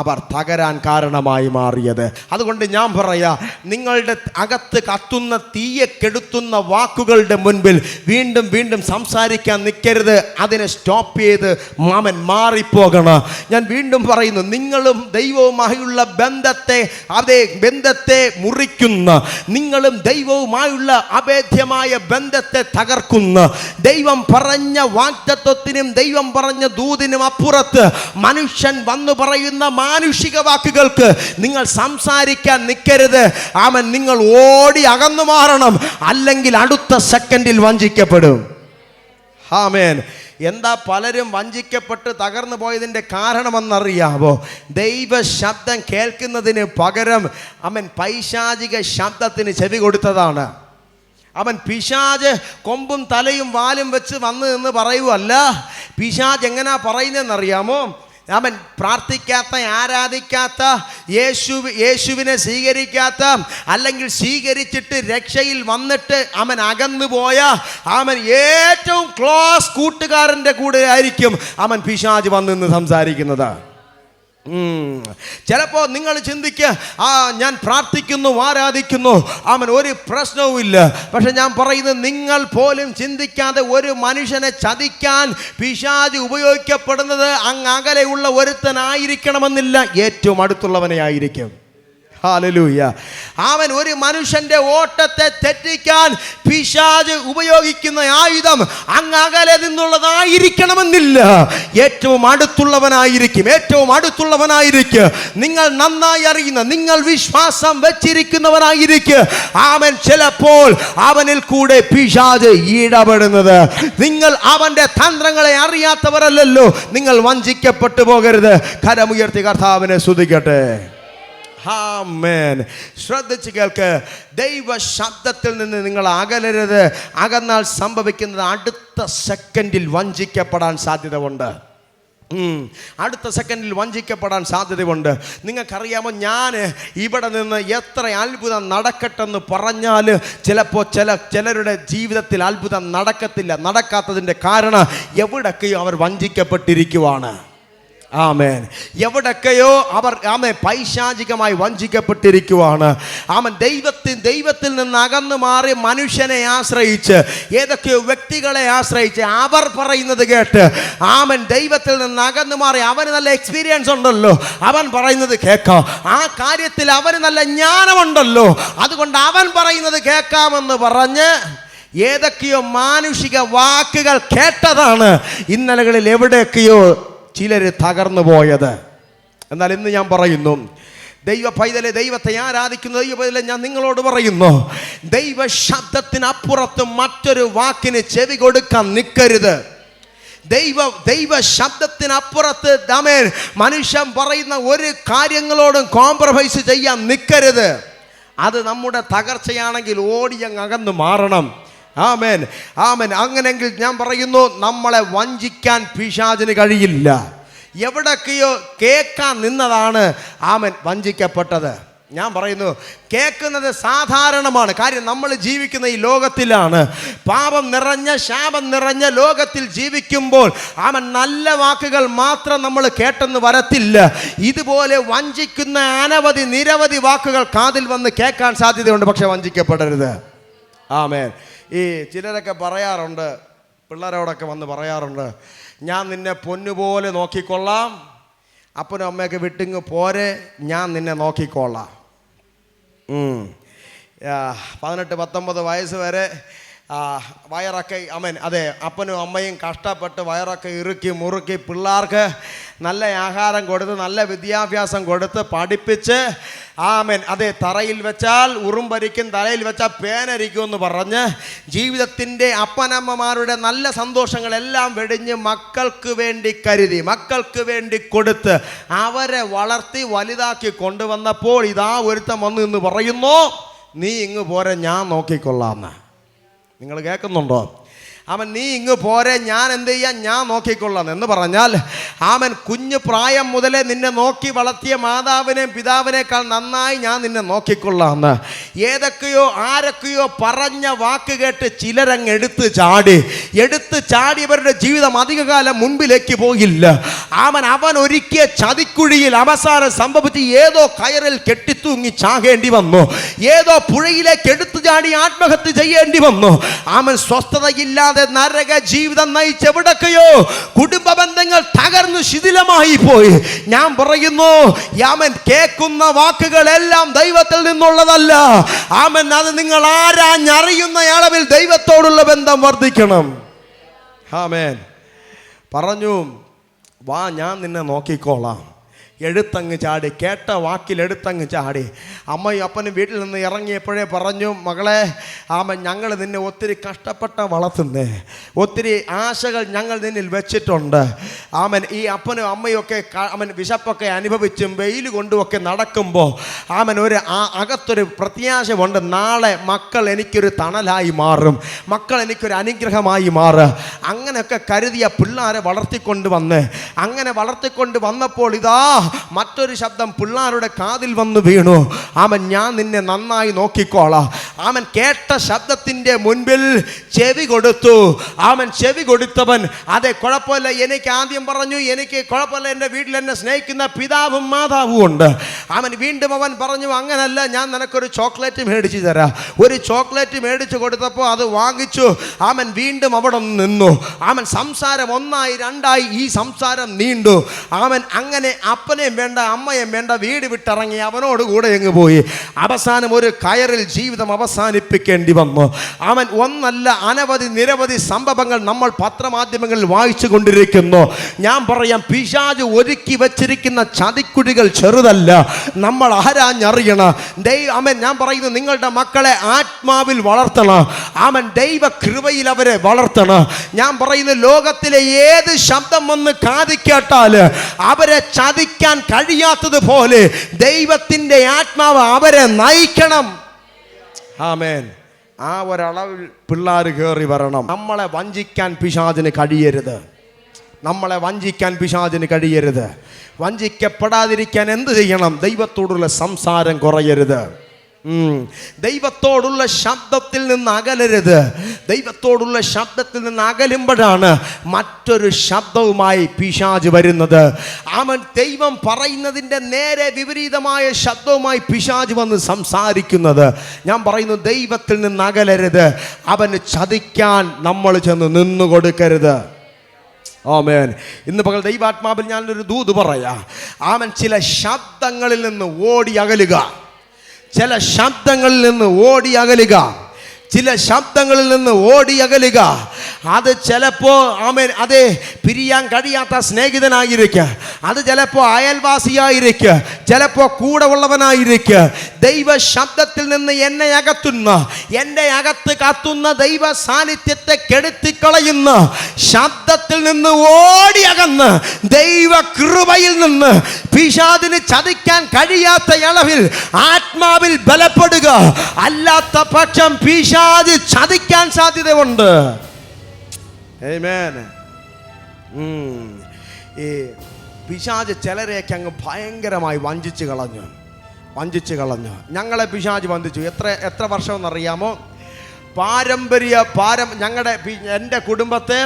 അവർ തകരാൻ കാരണമായി മാറിയത്. അതുകൊണ്ട് ഞാൻ പറയാ, നിങ്ങളുടെ അകത്ത് കത്തുന്ന തീയെ കെടുത്തുന്ന വാക്കുകളുടെ മുൻപിൽ വീണ്ടും വീണ്ടും സംസാരിക്കാൻ നിൽക്കരുത്. അതിനെ സ്റ്റോപ്പ് ചെയ്ത് മാറിപ്പോകണം. ഞാൻ വീണ്ടും പറയുന്നു, നിങ്ങളും ദൈവവുമായുള്ള ബന്ധത്തെ മുറിക്കുന്ന, നിങ്ങളും ദൈവവുമായുള്ള അഭേദ്യമായ ബന്ധത്തെ തകർക്കുന്ന, ദൈവം പറഞ്ഞ വാഗ്ദത്തത്തിനും ദൈവം പറഞ്ഞ ദൂതിനും അപ്പുറത്ത് മനുഷ്യൻ വന്നു പറയുന്ന മാനുഷിക വാക്കുകൾക്ക് നിങ്ങൾ സംസാരിക്കാൻ നിൽക്കരുത്. നിങ്ങൾ ഓടി അകന്നു മാറണം, അല്ലെങ്കിൽ അടുത്ത സെക്കൻഡിൽ വഞ്ചിക്കപ്പെടും. എന്താ പലരും വഞ്ചിക്കപ്പെട്ട് തകർന്നു പോയതിൻ്റെ കാരണമെന്നറിയാമോ? ദൈവ ശബ്ദം കേൾക്കുന്നതിന് പകരം പൈശാചിക ശബ്ദത്തിന് ചെവി കൊടുത്തതാണ്. പിശാച് കൊമ്പും തലയും വാലും വെച്ച് വന്ന് എന്ന് പറയുവല്ല. പിശാച് എങ്ങനെയാ പറയുന്നതെന്നറിയാമോ? പ്രാർത്ഥിക്കാത്ത, ആരാധിക്കാത്ത, യേശുവിനെ സ്വീകരിക്കാത്ത, അല്ലെങ്കിൽ സ്വീകരിച്ചിട്ട് രക്ഷയിൽ വന്നിട്ട് അകന്നു പോയ ഏറ്റവും ക്ലോസ് കൂട്ടുകാരൻ്റെ കൂടെ ആയിരിക്കും പിശാച് വന്ന് സംസാരിക്കുന്നത്. ചിലപ്പോൾ നിങ്ങൾ ചിന്തിക്കുക, ഞാൻ പ്രാർത്ഥിക്കുന്നു, ആരാധിക്കുന്നു, ഒരു പ്രശ്നവും ഇല്ല. പക്ഷെ ഞാൻ പറയുന്നത്, നിങ്ങൾ പോലും ചിന്തിക്കാതെ ഒരു മനുഷ്യനെ ചതിക്കാൻ പിശാച് ഉപയോഗിക്കപ്പെടുന്നത് അകലെയുള്ള ഒരുത്തനായിരിക്കണമെന്നില്ല, ഏറ്റവും അടുത്തുള്ളവനെ ആയിരിക്കും. ഹല്ലേലൂയ. ഒരു മനുഷ്യന്റെ ഓട്ടത്തെ തെറ്റിക്കാൻ പിശാച് ഉപയോഗിക്കുന്ന ആയുധം അകലെ നിന്നുള്ളതായിരിക്കണമെന്നില്ല, ഏറ്റവും അടുത്തുള്ളവനായിരിക്കും. ഏറ്റവും അടുത്തുള്ളവനായിരിക്കും. നിങ്ങൾ നന്നായി അറിയുന്ന, നിങ്ങൾ വിശ്വാസം വെച്ചിരിക്കുന്നവനായിരിക്കും. ചിലപ്പോൾ അവനിൽ കൂടെ പിശാച് ഇടപെടുന്നത്. നിങ്ങൾ അവന്റെ തന്ത്രങ്ങളെ അറിയാത്തവരല്ലല്ലോ. നിങ്ങൾ വഞ്ചിക്കപ്പെട്ടു പോകരുത്. കരമുയർത്തി കർത്താവിനെ സ്തുതിക്കട്ടെ. ശ്രദ്ധിച്ച് കേൾക്ക്. ദൈവ ശബ്ദത്തിൽ നിന്ന് നിങ്ങൾ അകലരുത്. അകന്നാൽ സംഭവിക്കുന്നത് അടുത്ത സെക്കൻഡിൽ വഞ്ചിക്കപ്പെടാൻ സാധ്യത ഉണ്ട്. അടുത്ത സെക്കൻഡിൽ വഞ്ചിക്കപ്പെടാൻ സാധ്യതയുണ്ട്. നിങ്ങൾക്കറിയാമോ, ഞാൻ ഇവിടെ നിന്ന് എത്ര അത്ഭുതം നടക്കട്ടെന്ന് പറഞ്ഞാൽ ചിലപ്പോൾ ചിലരുടെ ജീവിതത്തിൽ അത്ഭുതം നടക്കത്തില്ല. നടക്കാത്തതിൻ്റെ കാരണം എവിടൊക്കെയോ അവർ വഞ്ചിക്കപ്പെട്ടിരിക്കുവാണ്. ആമേൻ. എവിടൊക്കെയോ അവർ പൈശാചികമായി വഞ്ചിക്കപ്പെട്ടിരിക്കുവാണ്. ദൈവത്തിൽ നിന്ന് അകന്നു മാറി മനുഷ്യനെ ആശ്രയിച്ച്, ഏതൊക്കെയോ വ്യക്തികളെ ആശ്രയിച്ച് അവർ പറയുന്നത് കേട്ട് ദൈവത്തിൽ നിന്ന് അകന്നു മാറി. അവന് നല്ല എക്സ്പീരിയൻസ് ഉണ്ടല്ലോ, അവൻ പറയുന്നത് കേൾക്കാം. ആ കാര്യത്തിൽ അവന് നല്ല ജ്ഞാനമുണ്ടല്ലോ, അതുകൊണ്ട് അവൻ പറയുന്നത് കേൾക്കാമെന്ന് പറഞ്ഞ് ഏതൊക്കെയോ മാനുഷിക വാക്കുകൾ കേട്ടതാണ് ഇന്നലകളിൽ എവിടെയൊക്കെയോ ചിലർ തകർന്നു പോയത്. എന്നാൽ ഇന്ന് ഞാൻ പറയുന്നു, ദൈവ പൈതലെ, ദൈവത്തെ ആരാധിക്കുന്ന ദൈവ പൈതലെ, ഞാൻ നിങ്ങളോട് പറയുന്നു, ദൈവ ശബ്ദത്തിനപ്പുറത്ത് മറ്റൊരു വാക്കിന് ചെവി കൊടുക്കാൻ നിൽക്കരുത്. ദൈവ ശബ്ദത്തിനപ്പുറത്ത് മനുഷ്യൻ പറയുന്ന ഒരു കാര്യങ്ങളോടും കോംപ്രമൈസ് ചെയ്യാൻ നിൽക്കരുത്. അത് നമ്മുടെ തകർച്ചയാണെങ്കിൽ ഓടിയങ്ങ് അകന്ന് മാറണം. ആമേൻ, ആമേൻ. അങ്ങനെങ്കിൽ ഞാൻ പറയുന്നു, നമ്മളെ വഞ്ചിക്കാൻ പിശാചിന് കഴിയില്ല. എവിടൊക്കെയോ കേൾക്കാൻ നിന്നതാണ് വഞ്ചിക്കപ്പെട്ടത്. ഞാൻ പറയുന്നു, കേൾക്കുന്നത് സാധാരണമാണ്. കാര്യം നമ്മൾ ജീവിക്കുന്ന ഈ ലോകത്തിലാണ്. പാപം നിറഞ്ഞ, ശാപം നിറഞ്ഞ ലോകത്തിൽ ജീവിക്കുമ്പോൾ നല്ല വാക്കുകൾ മാത്രം നമ്മൾ കേട്ടെന്ന് വരത്തില്ല. ഇതുപോലെ വഞ്ചിക്കുന്ന നിരവധി വാക്കുകൾ കാതിൽ വന്ന് കേൾക്കാൻ സാധ്യതയുണ്ട്. പക്ഷെ വഞ്ചിക്കപ്പെടരുത്. ആമേൻ. ഈ ചിലരൊക്കെ പറയാറുണ്ട്, പിള്ളേരോടൊക്കെ വന്ന് പറയാറുണ്ട്, ഞാൻ നിന്നെ പൊന്നുപോലെ നോക്കിക്കൊള്ളാം, അപ്പനും അമ്മയൊക്കെ വിട്ടിങ്ങ് പോരെ, ഞാൻ നിന്നെ നോക്കിക്കൊള്ളാം. 18-19 വയസ്സ് വരെ വയറൊക്കെ അതെ, അപ്പനും അമ്മയും കഷ്ടപ്പെട്ട് വയറൊക്കെ ഇറുക്കി മുറുക്കി പിള്ളേർക്ക് നല്ല ആഹാരം കൊടുത്ത് നല്ല വിദ്യാഭ്യാസം കൊടുത്ത് പഠിപ്പിച്ച് അതെ, തറയിൽ വെച്ചാൽ ഉറുമ്പരിക്കും, തലയിൽ വെച്ചാൽ പേനരിക്കും എന്ന് പറഞ്ഞ് ജീവിതത്തിൻ്റെ അപ്പനമ്മമാരുടെ നല്ല സന്തോഷങ്ങളെല്ലാം വെടിഞ്ഞ് മക്കൾക്ക് വേണ്ടി കരുതി, മക്കൾക്ക് വേണ്ടി കൊടുത്ത് അവരെ വളർത്തി വലുതാക്കി കൊണ്ടുവന്നപ്പോൾ ഇതാ ഒരുത്തം വന്നു എന്ന് പറയുന്നു, നീ ഇങ്ങ് പോരെ, ഞാൻ നോക്കിക്കൊള്ളാമെന്ന്. നിങ്ങൾ കേൾക്കുന്നുണ്ടോ? നീ ഇങ്ങ് പോരെ, ഞാൻ എന്ത് ചെയ്യാം, ഞാൻ നോക്കിക്കൊള്ളാം എന്ന് പറഞ്ഞാൽ കുഞ്ഞു പ്രായം മുതലേ നിന്നെ നോക്കി വളർത്തിയ മാതാവിനെയും പിതാവിനേക്കാൾ നന്നായി ഞാൻ നിന്നെ നോക്കിക്കൊള്ളാമെന്ന് ഏതൊക്കെയോ ആരൊക്കെയോ പറഞ്ഞ വാക്ക് കേട്ട് ചിലരങ്ങ് എടുത്ത് ചാടിയവരുടെ ജീവിതം അധികകാലം മുൻപിലേക്ക് പോയില്ല. അവൻ ഒരുക്കിയ ചതിക്കുഴിയിൽ അവസാനം സംഭവിച്ച് ഏതോ കയറിൽ കെട്ടിത്തൂങ്ങി ചാകേണ്ടി വന്നു, ഏതോ പുഴയിലേക്ക് എടുത്തു ചാടി ആത്മഹത്യ ചെയ്യേണ്ടി വന്നു. സ്വസ്ഥതയില്ലാതെ നരക ജീവിതം നയിച്ചെവിടൊക്കെയോ കുടുംബ ബന്ധങ്ങൾ തകർന്നു ശിഥിലമായി പോയി. ഞാൻ പറയുന്നു, കേൾക്കുന്ന വാക്കുകളെല്ലാം ദൈവത്തിൽ നിന്നുള്ളതല്ല. അത് നിങ്ങൾ ആരാഞ്ഞറിയുന്ന അളവിൽ ദൈവത്തോടുള്ള ബന്ധം വർദ്ധിക്കണം. ആമേൻ. പറഞ്ഞു, വാ, ഞാൻ നിന്നെ നോക്കിക്കോളാം. എടുത്തങ്ങ് ചാടി, കേട്ട വാക്കിൽ എടുത്തങ്ങ് ചാടി. അമ്മയും അപ്പനും വീട്ടിൽ നിന്ന് ഇറങ്ങിയപ്പോഴേ പറഞ്ഞു, മകളെ, ഞങ്ങൾ നിന്നെ ഒത്തിരി കഷ്ടപ്പെട്ട വളർത്തുന്നേ, ഒത്തിരി ആശകൾ ഞങ്ങൾ നിന്നിൽ വെച്ചിട്ടുണ്ട്. ഈ അപ്പനും അമ്മയൊക്കെ വിശപ്പൊക്കെ അനുഭവിച്ചും വെയിൽ കൊണ്ടുമൊക്കെ നടക്കുമ്പോൾ ഒരു അകത്തൊരു പ്രത്യാശമുണ്ട്, നാളെ മക്കൾ എനിക്കൊരു തണലായി മാറും, മക്കൾ എനിക്കൊരു അനുഗ്രഹമായി മാറും. അങ്ങനെയൊക്കെ കരുതിയ പിള്ളേരെ വളർത്തിക്കൊണ്ട് വന്നപ്പോൾ ഇതാ മറ്റൊരു ശബ്ദം പിള്ളാരുടെ കാതിൽ വന്നു വീണു, ഞാൻ നിന്നെ നന്നായി നോക്കിക്കോളാം. കേട്ട ശബ്ദത്തിൻ്റെ മുൻപിൽ ചെവി കൊടുത്തു. ചെവി കൊടുത്തവൻ, അതെ കുഴപ്പമില്ല, എനിക്ക് ആദ്യം പറഞ്ഞു, എനിക്ക് കുഴപ്പമില്ല, എൻ്റെ വീട്ടിൽ എന്നെ സ്നേഹിക്കുന്ന പിതാവും മാതാവും ഉണ്ട്. വീണ്ടും അവൻ പറഞ്ഞു, അങ്ങനല്ല, ഞാൻ നിനക്കൊരു ചോക്ലേറ്റ് മേടിച്ചു തരാം. ഒരു ചോക്ലേറ്റ് മേടിച്ചു കൊടുത്തപ്പോൾ അത് വാങ്ങിച്ചു. വീണ്ടും അവിടെ നിന്നു. സംസാരം 1 2 ഈ സംസാരം നീണ്ടു. അങ്ങനെ അപ്പനെയും വേണ്ട, അമ്മയും വേണ്ട, വീട് വിട്ടിറങ്ങി അവനോട് കൂടെ എങ്ങ് പോയി. അവസാനം ഒരു കയറിൽ ജീവിതം അവസാനിപ്പിക്കേണ്ടി വന്നു. ഒന്നല്ല, നിരവധി സംഭവങ്ങൾ നമ്മൾ പത്രമാധ്യമങ്ങളിൽ വായിച്ചു കൊണ്ടിരിക്കുന്നു. ഞാൻ പറയാം, പിശാച് ഒരുക്കി വച്ചിരിക്കുന്ന ചതിക്കുഴികൾ ചെറുതല്ല, നമ്മൾ ആരാഞ്ഞറിയണം. ഞാൻ പറയുന്നു, നിങ്ങളുടെ മക്കളെ ആത്മാവിൽ വളർത്തണം. ദൈവ കൃപയിൽ അവരെ വളർത്തണം. ഞാൻ പറയുന്നു, ലോകത്തിലെ ഏത് ശബ്ദം വന്ന് കാതി കേട്ടാൽ അവരെ ചതിക്കാൻ കഴിയാത്തതുപോലെ ദൈവത്തിൻ്റെ ആത്മാവ് അവരെ നയിക്കണം. ആമേൻ. ആ ഒരളവിൽ പിള്ളേർ കയറി വരണം. നമ്മളെ വഞ്ചിക്കാൻ പിശാചിന് കഴിയരുത്. നമ്മളെ വഞ്ചിക്കാൻ പിശാചിന് കഴിയരുത്. വഞ്ചിക്കപ്പെടാതിരിക്കാൻ എന്ത് ചെയ്യണം? ദൈവത്തോടുള്ള സംസാരം കുറയരുത്. ദൈവത്തോടുള്ള ശബ്ദത്തിൽ നിന്ന് അകലരുത്. ദൈവത്തോടുള്ള ശബ്ദത്തിൽ നിന്ന് അകലുമ്പോഴാണ് മറ്റൊരു ശബ്ദവുമായി പിശാച് വരുന്നത്. അവൻ ദൈവം പറയുന്നതിൻ്റെ നേരെ വിപരീതമായ ശബ്ദവുമായി പിശാച് വന്ന് സംസാരിക്കുന്നത്. ഞാൻ പറയുന്നു, ദൈവത്തിൽ നിന്ന് അകലരുത്. അവന് ചതിക്കാൻ നമ്മൾ ചെന്ന് നിന്നു കൊടുക്കരുത്. ആമേൻ. ഇന്ന് പകൽ ദൈവാത്മാവിൽ ഞാനൊരു ദൂത് പറയാം. അവൻ ചില ശബ്ദങ്ങളിൽ നിന്ന് ഓടി അകലുക. ചില ശബ്ദങ്ങളിൽ നിന്ന് ഓടി അകലുക. ചില ശബ്ദങ്ങളിൽ നിന്ന് ഓടി അകലുക. അത് ചിലപ്പോൾ ആമേൻ അതെ പിരിയാൻ കഴിയാത്ത സ്നേഹിതനായിരിക്കുക, അത് ചിലപ്പോൾ അയൽവാസിയായിരിക്കുക, ചിലപ്പോൾ കൂടെ ഉള്ളവനായിരിക്കുക. ദൈവ ശബ്ദത്തിൽ നിന്ന് എന്നെ അകത്തുന്ന, എൻ്റെ അകത്ത് കത്തുന്ന ദൈവ സാന്നിധ്യത്തെ കെടുത്തിക്കളയുന്ന ശബ്ദത്തിൽ നിന്ന് ഓടി അകന്ന് ദൈവ കൃപയിൽ നിന്ന് പിശാചിന് ചതിക്കാൻ കഴിയാത്ത അളവിൽ ആത്മാവിൽ ബലപ്പെടുക. അല്ലാത്ത പക്ഷം പിശാച് ചതിക്കാൻ സാധ്യതയുണ്ട്. ആമേൻ. ഈ പിശാച് ചിലരെയൊക്കെ അങ്ങ് ഭയങ്കരമായി വഞ്ചിച്ച് കളഞ്ഞു. ഞങ്ങളെ പിശാച് വഞ്ചിച്ചു. എത്ര വർഷമെന്നറിയാമോ? എൻ്റെ കുടുംബത്തെ,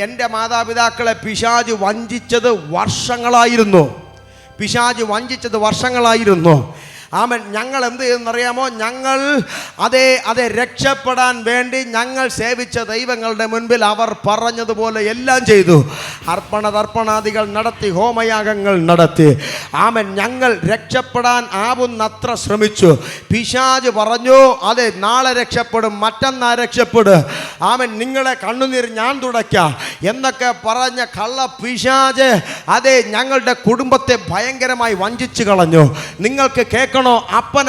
എൻ്റെ മാതാപിതാക്കളെ പിശാച് വഞ്ചിച്ചത് വർഷങ്ങളായിരുന്നു. ആമൻ. ഞങ്ങൾ എന്ത് ചെയ്യുന്നറിയാമോ? ഞങ്ങൾ അതെ രക്ഷപ്പെടാൻ വേണ്ടി ഞങ്ങൾ സേവിച്ച ദൈവങ്ങളുടെ മുൻപിൽ അവർ പറഞ്ഞതുപോലെ എല്ലാം ചെയ്തു. തർപ്പണാദികൾ നടത്തി, ഹോമയാഗങ്ങൾ നടത്തി. ആമൻ. ഞങ്ങൾ രക്ഷപ്പെടാൻ ആവുന്നത്ര ശ്രമിച്ചു. പിശാച് പറഞ്ഞു, അതെ നാളെ രക്ഷപ്പെടും, മറ്റന്നാൾ രക്ഷപ്പെടും, ആമൻ, നിങ്ങളെ കണ്ണുനീർ ഞാൻ തുടയ്ക്കാം എന്നൊക്കെ പറഞ്ഞ കള്ള പിശാച് അതെ ഞങ്ങളുടെ കുടുംബത്തെ ഭയങ്കരമായി വഞ്ചിച്ചു കളഞ്ഞു. നിങ്ങൾക്ക് കേൾക്കണം, അപ്പൻ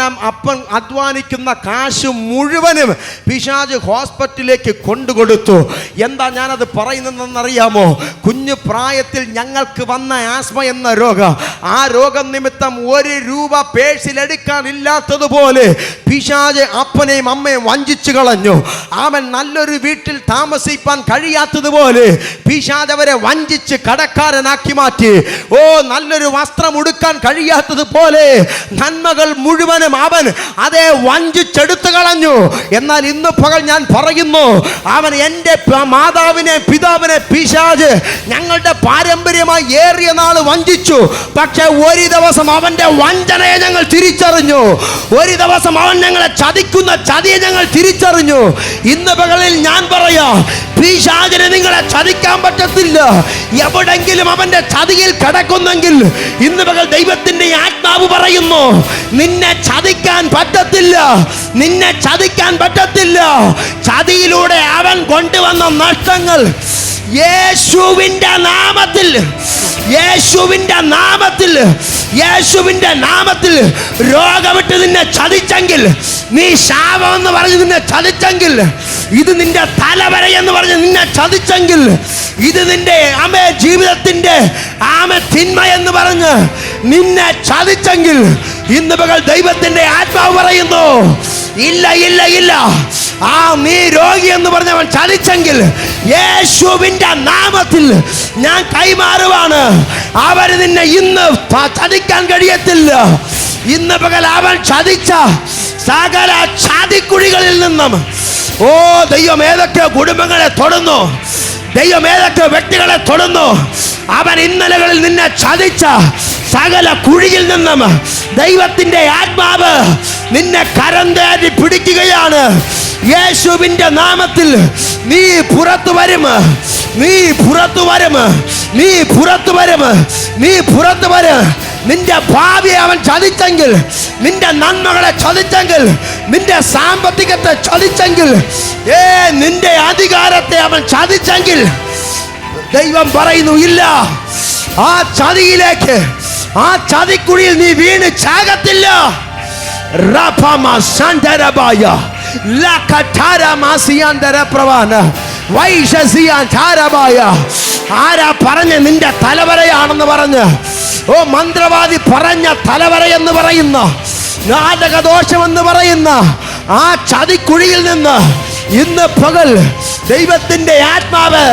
അധ്വാനിക്കുന്ന കാശ് മുഴുവനും പിശാച് ഹോസ്പിറ്റലിലേക്ക് കൊണ്ടുകൊടുത്തു. എന്താ ഞാനത് പറയുന്നതെന്നറിയാമോ? കുഞ്ഞു പ്രായത്തിൽ ഞങ്ങൾക്ക് വന്ന ആസ്മ എന്ന രോഗം, ആ രോഗം നിമിത്തം 1 രൂപ പേഴ്സിലെടുക്കാനില്ലാത്തതുപോലെ പിശാച് അപ്പനെയും അമ്മയും വഞ്ചിച്ചു കളഞ്ഞു. അവൻ നല്ലൊരു വീട്ടിൽ താമസിപ്പാൻ കഴിയാത്തതുപോലെ പിശാച് അവരെ വഞ്ചിച്ച് കടക്കാരനാക്കി മാറ്റി. നല്ലൊരു വസ്ത്രം ഉടുക്കാൻ കഴിയാത്തതുപോലെ നന്മകൾ മുഴുവനും അവൻ അതേ വഞ്ചിച്ചെടുത്തു കളഞ്ഞു. എന്നാൽ ഇന്ന് പകൽ ഞാൻ പറയുന്നു, അവൻ എൻ്റെ മാതാവിനെ പിതാവിനെ പിശാച് ഞങ്ങളുടെ പാരമ്പര്യമായി ഏറിയ നാള് വഞ്ചിച്ചു. പക്ഷെ ഒരു ദിവസം അവന്റെ വഞ്ചനയെ ഞങ്ങൾ തിരിച്ചറിഞ്ഞു. ഒരു ദിവസം അവൻ ഞങ്ങളെ ചതിക്കുന്ന ചതിയെ ഞങ്ങൾ തിരിച്ചറിഞ്ഞു. ഇന്ന് പകലിൽ ഞാൻ പറയാം, പിശാചിനെ നിങ്ങളെ ചതിക്കാൻ പറ്റത്തില്ല. എവിടെങ്കിലും അവന്റെ ചതിയിൽ കിടക്കുന്നെങ്കിൽ ഇന്ന് പകൽ ദൈവത്തിന്റെ ആത്മാവ് പറയുന്നു, നിന്നെ ചതിക്കാൻ പറ്റത്തില്ല. ചതിയിലൂടെ അവൻ കൊണ്ടുവന്ന നഷ്ടങ്ങൾ യേശുവിന്റെ നാമത്തിൽ രോഗമിട്ട് നിന്നെ ചതിച്ചെങ്കിൽ, നീ ശാപമെന്ന് പറഞ്ഞ് നിന്നെ ചതിച്ചെങ്കിൽ, ഇത് നിന്റെ തലവര എന്ന് പറഞ്ഞ് നിന്നെ ചതിച്ചെങ്കിൽ, ഇത് നിന്റെ ജീവിതത്തിന്റെ തിന്മ എന്ന് പറഞ്ഞ് നിന്നെ ചതിച്ചെങ്കിൽ, ഇന്ന് പകൽ ദൈവത്തിന്റെ ആത്മാവ് പറയുന്നു, ഇല്ല, നീ രോഗി എന്ന് പറഞ്ഞവൻ ചതിച്ചെങ്കിൽ യേശുവിന്റെ നാമത്തിൽ ഞാൻ കൈമാറുവാണ്. അവര് നിന്നെ ഇന്ന് ചതിക്കാൻ കഴിയത്തില്ല. ഇന്ന് പകൽ അവൻ ചതിച്ച സകല ചതിക്കുഴികളിൽ നിന്നും ദൈവം ഏതൊക്കെ കുടുംബങ്ങളെ തൊടുന്നു, ദൈവം ഏതൊക്കെ വ്യക്തികളെ തൊടുന്നു, അവൻ ഇന്നലകളിൽ നിന്നെ ചതിച്ച സകല കുഴിയിൽ നിന്നും ദൈവത്തിന്റെ ആത്മാവ് നിന്നെ കരം തേടി പിടിക്കുകയാണ്. യേശുവിന്റെ നാമത്തിൽ നീ പുറത്തു വരും. നിന്റെ ഭാവിയെ അവൻ ചതിച്ചെങ്കിൽ, നിന്റെ നന്മകളെ ചതിച്ചെങ്കിൽ, നിന്റെ സാമ്പത്തികത്തെ ചതിച്ചെങ്കിൽ, നിന്റെ അധികാരത്തെ അവൻ ചതിച്ചെങ്കിൽ, ദൈവം പറയുന്നു, ഇല്ല, ആ ചതിയിലേക്ക്, ആ ചതിക്കുഴിയിൽ നീ വീണ് ചാകത്തില്ല. ആരാ പറഞ്ഞ് നിന്റെ തലവരയാണെന്ന് പറഞ്ഞ്, മന്ത്രവാദി പറഞ്ഞ തലവരയെന്ന് പറയുന്ന, നാടകദോഷമെന്ന് പറയുന്ന ആ ചതിക്കുഴിയിൽ നിന്ന് ഇന്ന് പകൽ ദൈവത്തിന്റെ ആത്മാവ്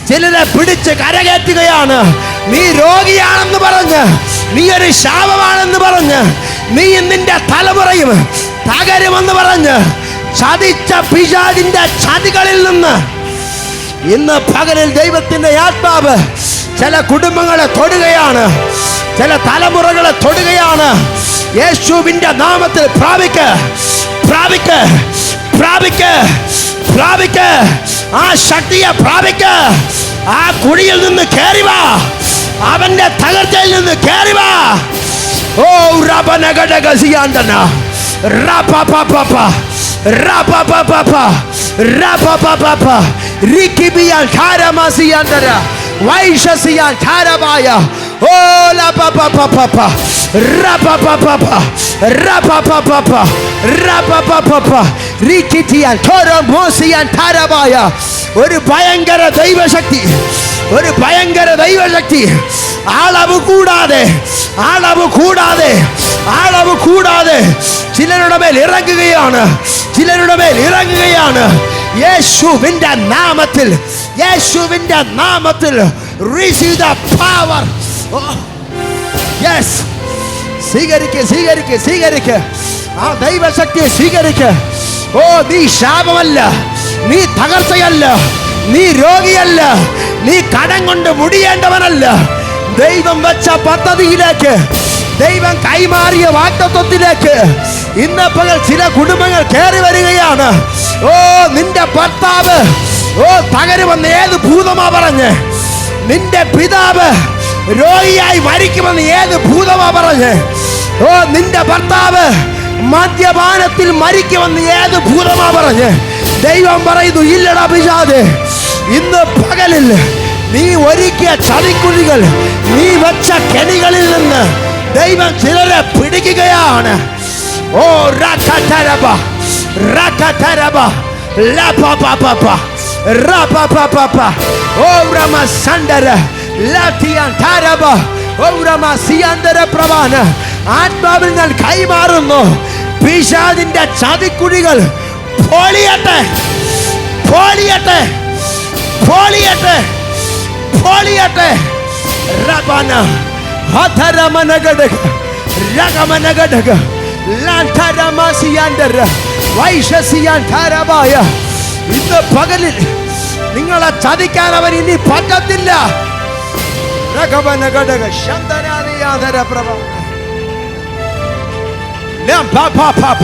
ചിലരെ പിടിച്ച് കരകയറ്റുകയാണ്. നീ രോഗിയാണെന്ന് പറഞ്ഞ്, നീ ഒരു ശാപമാണെന്ന് പറഞ്ഞ്, നീ നിന്റെ തലമുറയും തകരുമെന്ന് പറഞ്ഞ് ചതിച്ച പിശാചിന്റെ ചതികളിൽ നിന്ന് ഇന്ന് പകലിൽ ദൈവത്തിന്റെ ആത്മാവ് ചില കുടുംബങ്ങളെ തൊടുകയാണ്, ചില തലമുറകളെ തൊടുകയാണ്. യേശുവിന്റെ നാമത്തിൽ പ്രാപിക്ക്, പ്രാപിക്ക്, പ്രാപിക്ക്, പ്രാപിക്ക്. ആ ശക്തിയെ പ്രാപിക്ക്. ആ കുഴിയിൽ നിന്ന് കയറി വാ, അവന്റെ തകർച്ചയിൽ നിന്ന് കയറി വാ. ഓ റബനഗഡഗസിയാണ്ടന റപപപപ റപപപപ റപപപപ റികിബിയാൻ ധാരമാസിയാണ്ടര വൈശസിയാൻ ധാരമായ ഓ ലപപപപപ റപപപപ റപപപപ റപപപപ റികിതിയാൻ ഥോരമോസിയാൻ ധാരമായ ഒരു ഭയങ്കര ദൈവശക്തി, ഒരു ഭയങ്കര ദൈവശക്തി അളവ് കൂടാതെ, അളവ് കൂടാതെ, അളവ് കൂടാതെ ചിലരുടെ മേൽ ഇറങ്ങുകയാണ്, ചിലരുടെ മേൽ ഇറങ്ങുകയാണ്. യേശുവിന്റെ നാമത്തിൽ, യേശുവിന്റെ നാമത്തിൽ receive the power. യെസ്, സ്വീകരിക്ക്, സ്വീകരിക്ക്, സ്വീകരിക്ക്. ആ ദൈവശക്തിയെ സ്വീകരിക്ക്. ഓ, നീ ശാപമല്ല, നീ തകർച്ചയല്ല, നീ രോഗിയല്ല, നീ കടം കൊണ്ട് മുടിയേണ്ടവനല്ല. ദൈവം വെച്ച പദ്ധതിയിലേക്ക്, ദൈവം കൈമാറിയ വാഗ്ദത്തത്തിലേക്ക് ഇന്ന് പകൽ ചില കുടുംബങ്ങൾ കയറി വരികയാണ്. ഓ, നിന്റെ ഭർത്താവ് ഓ തകരുമെന്ന് ഏത് ഭൂതമാ പറഞ്ഞ്? നിന്റെ പിതാവ് രോഗിയായി മരിക്കുമെന്ന് ഏത് ഭൂതമാ പറഞ്ഞ്? ഓ, നിന്റെ ഭർത്താവ് മദ്യപാനത്തിൽ മരിക്കുമെന്ന് ഏത് ഭൂതമാ പറഞ്ഞ്? ദൈവം പറയുന്നു, ഇല്ലടാ പിശാചേ, ഇന്ന് പകലിൽ നീ ഒരുക്കിയ ചതിക്കുഴികൾ, നീ വെച്ച കെണികളിൽ നിന്ന് ദൈവം ചിലരെ പിടിക്കുകയാണ്. ഓ റകതരബ റകതരബ ലപപപപ റപപപപ ഓ റമസണ്ടര ലതിയാൻ തരബ ഓ റമസിയന്തര പ്രവാന. ആത്മാവിൽ ഞാൻ കൈമാറുന്നു, പിശാചിന്റെ ചതിക്കുഴികൾ പൊളിയട്ടെ, പൊളിയട്ടെ, പൊളിയട്ടെ, പൊളിയട്ടെ. റബന ഹതരമനഗഡക രഗമനഗഡക ലാന്തരമസിയന്തര വൈശസിയാൻ തരബായ. ഇന്ന് പകലിൽ നിങ്ങളെ ചതിക്കാൻ അവൻ ഇനി പറ്റത്തില്ല. രഗമനഗഡക ശന്തനാദിയാദര പ്രഭ ലംപപപപ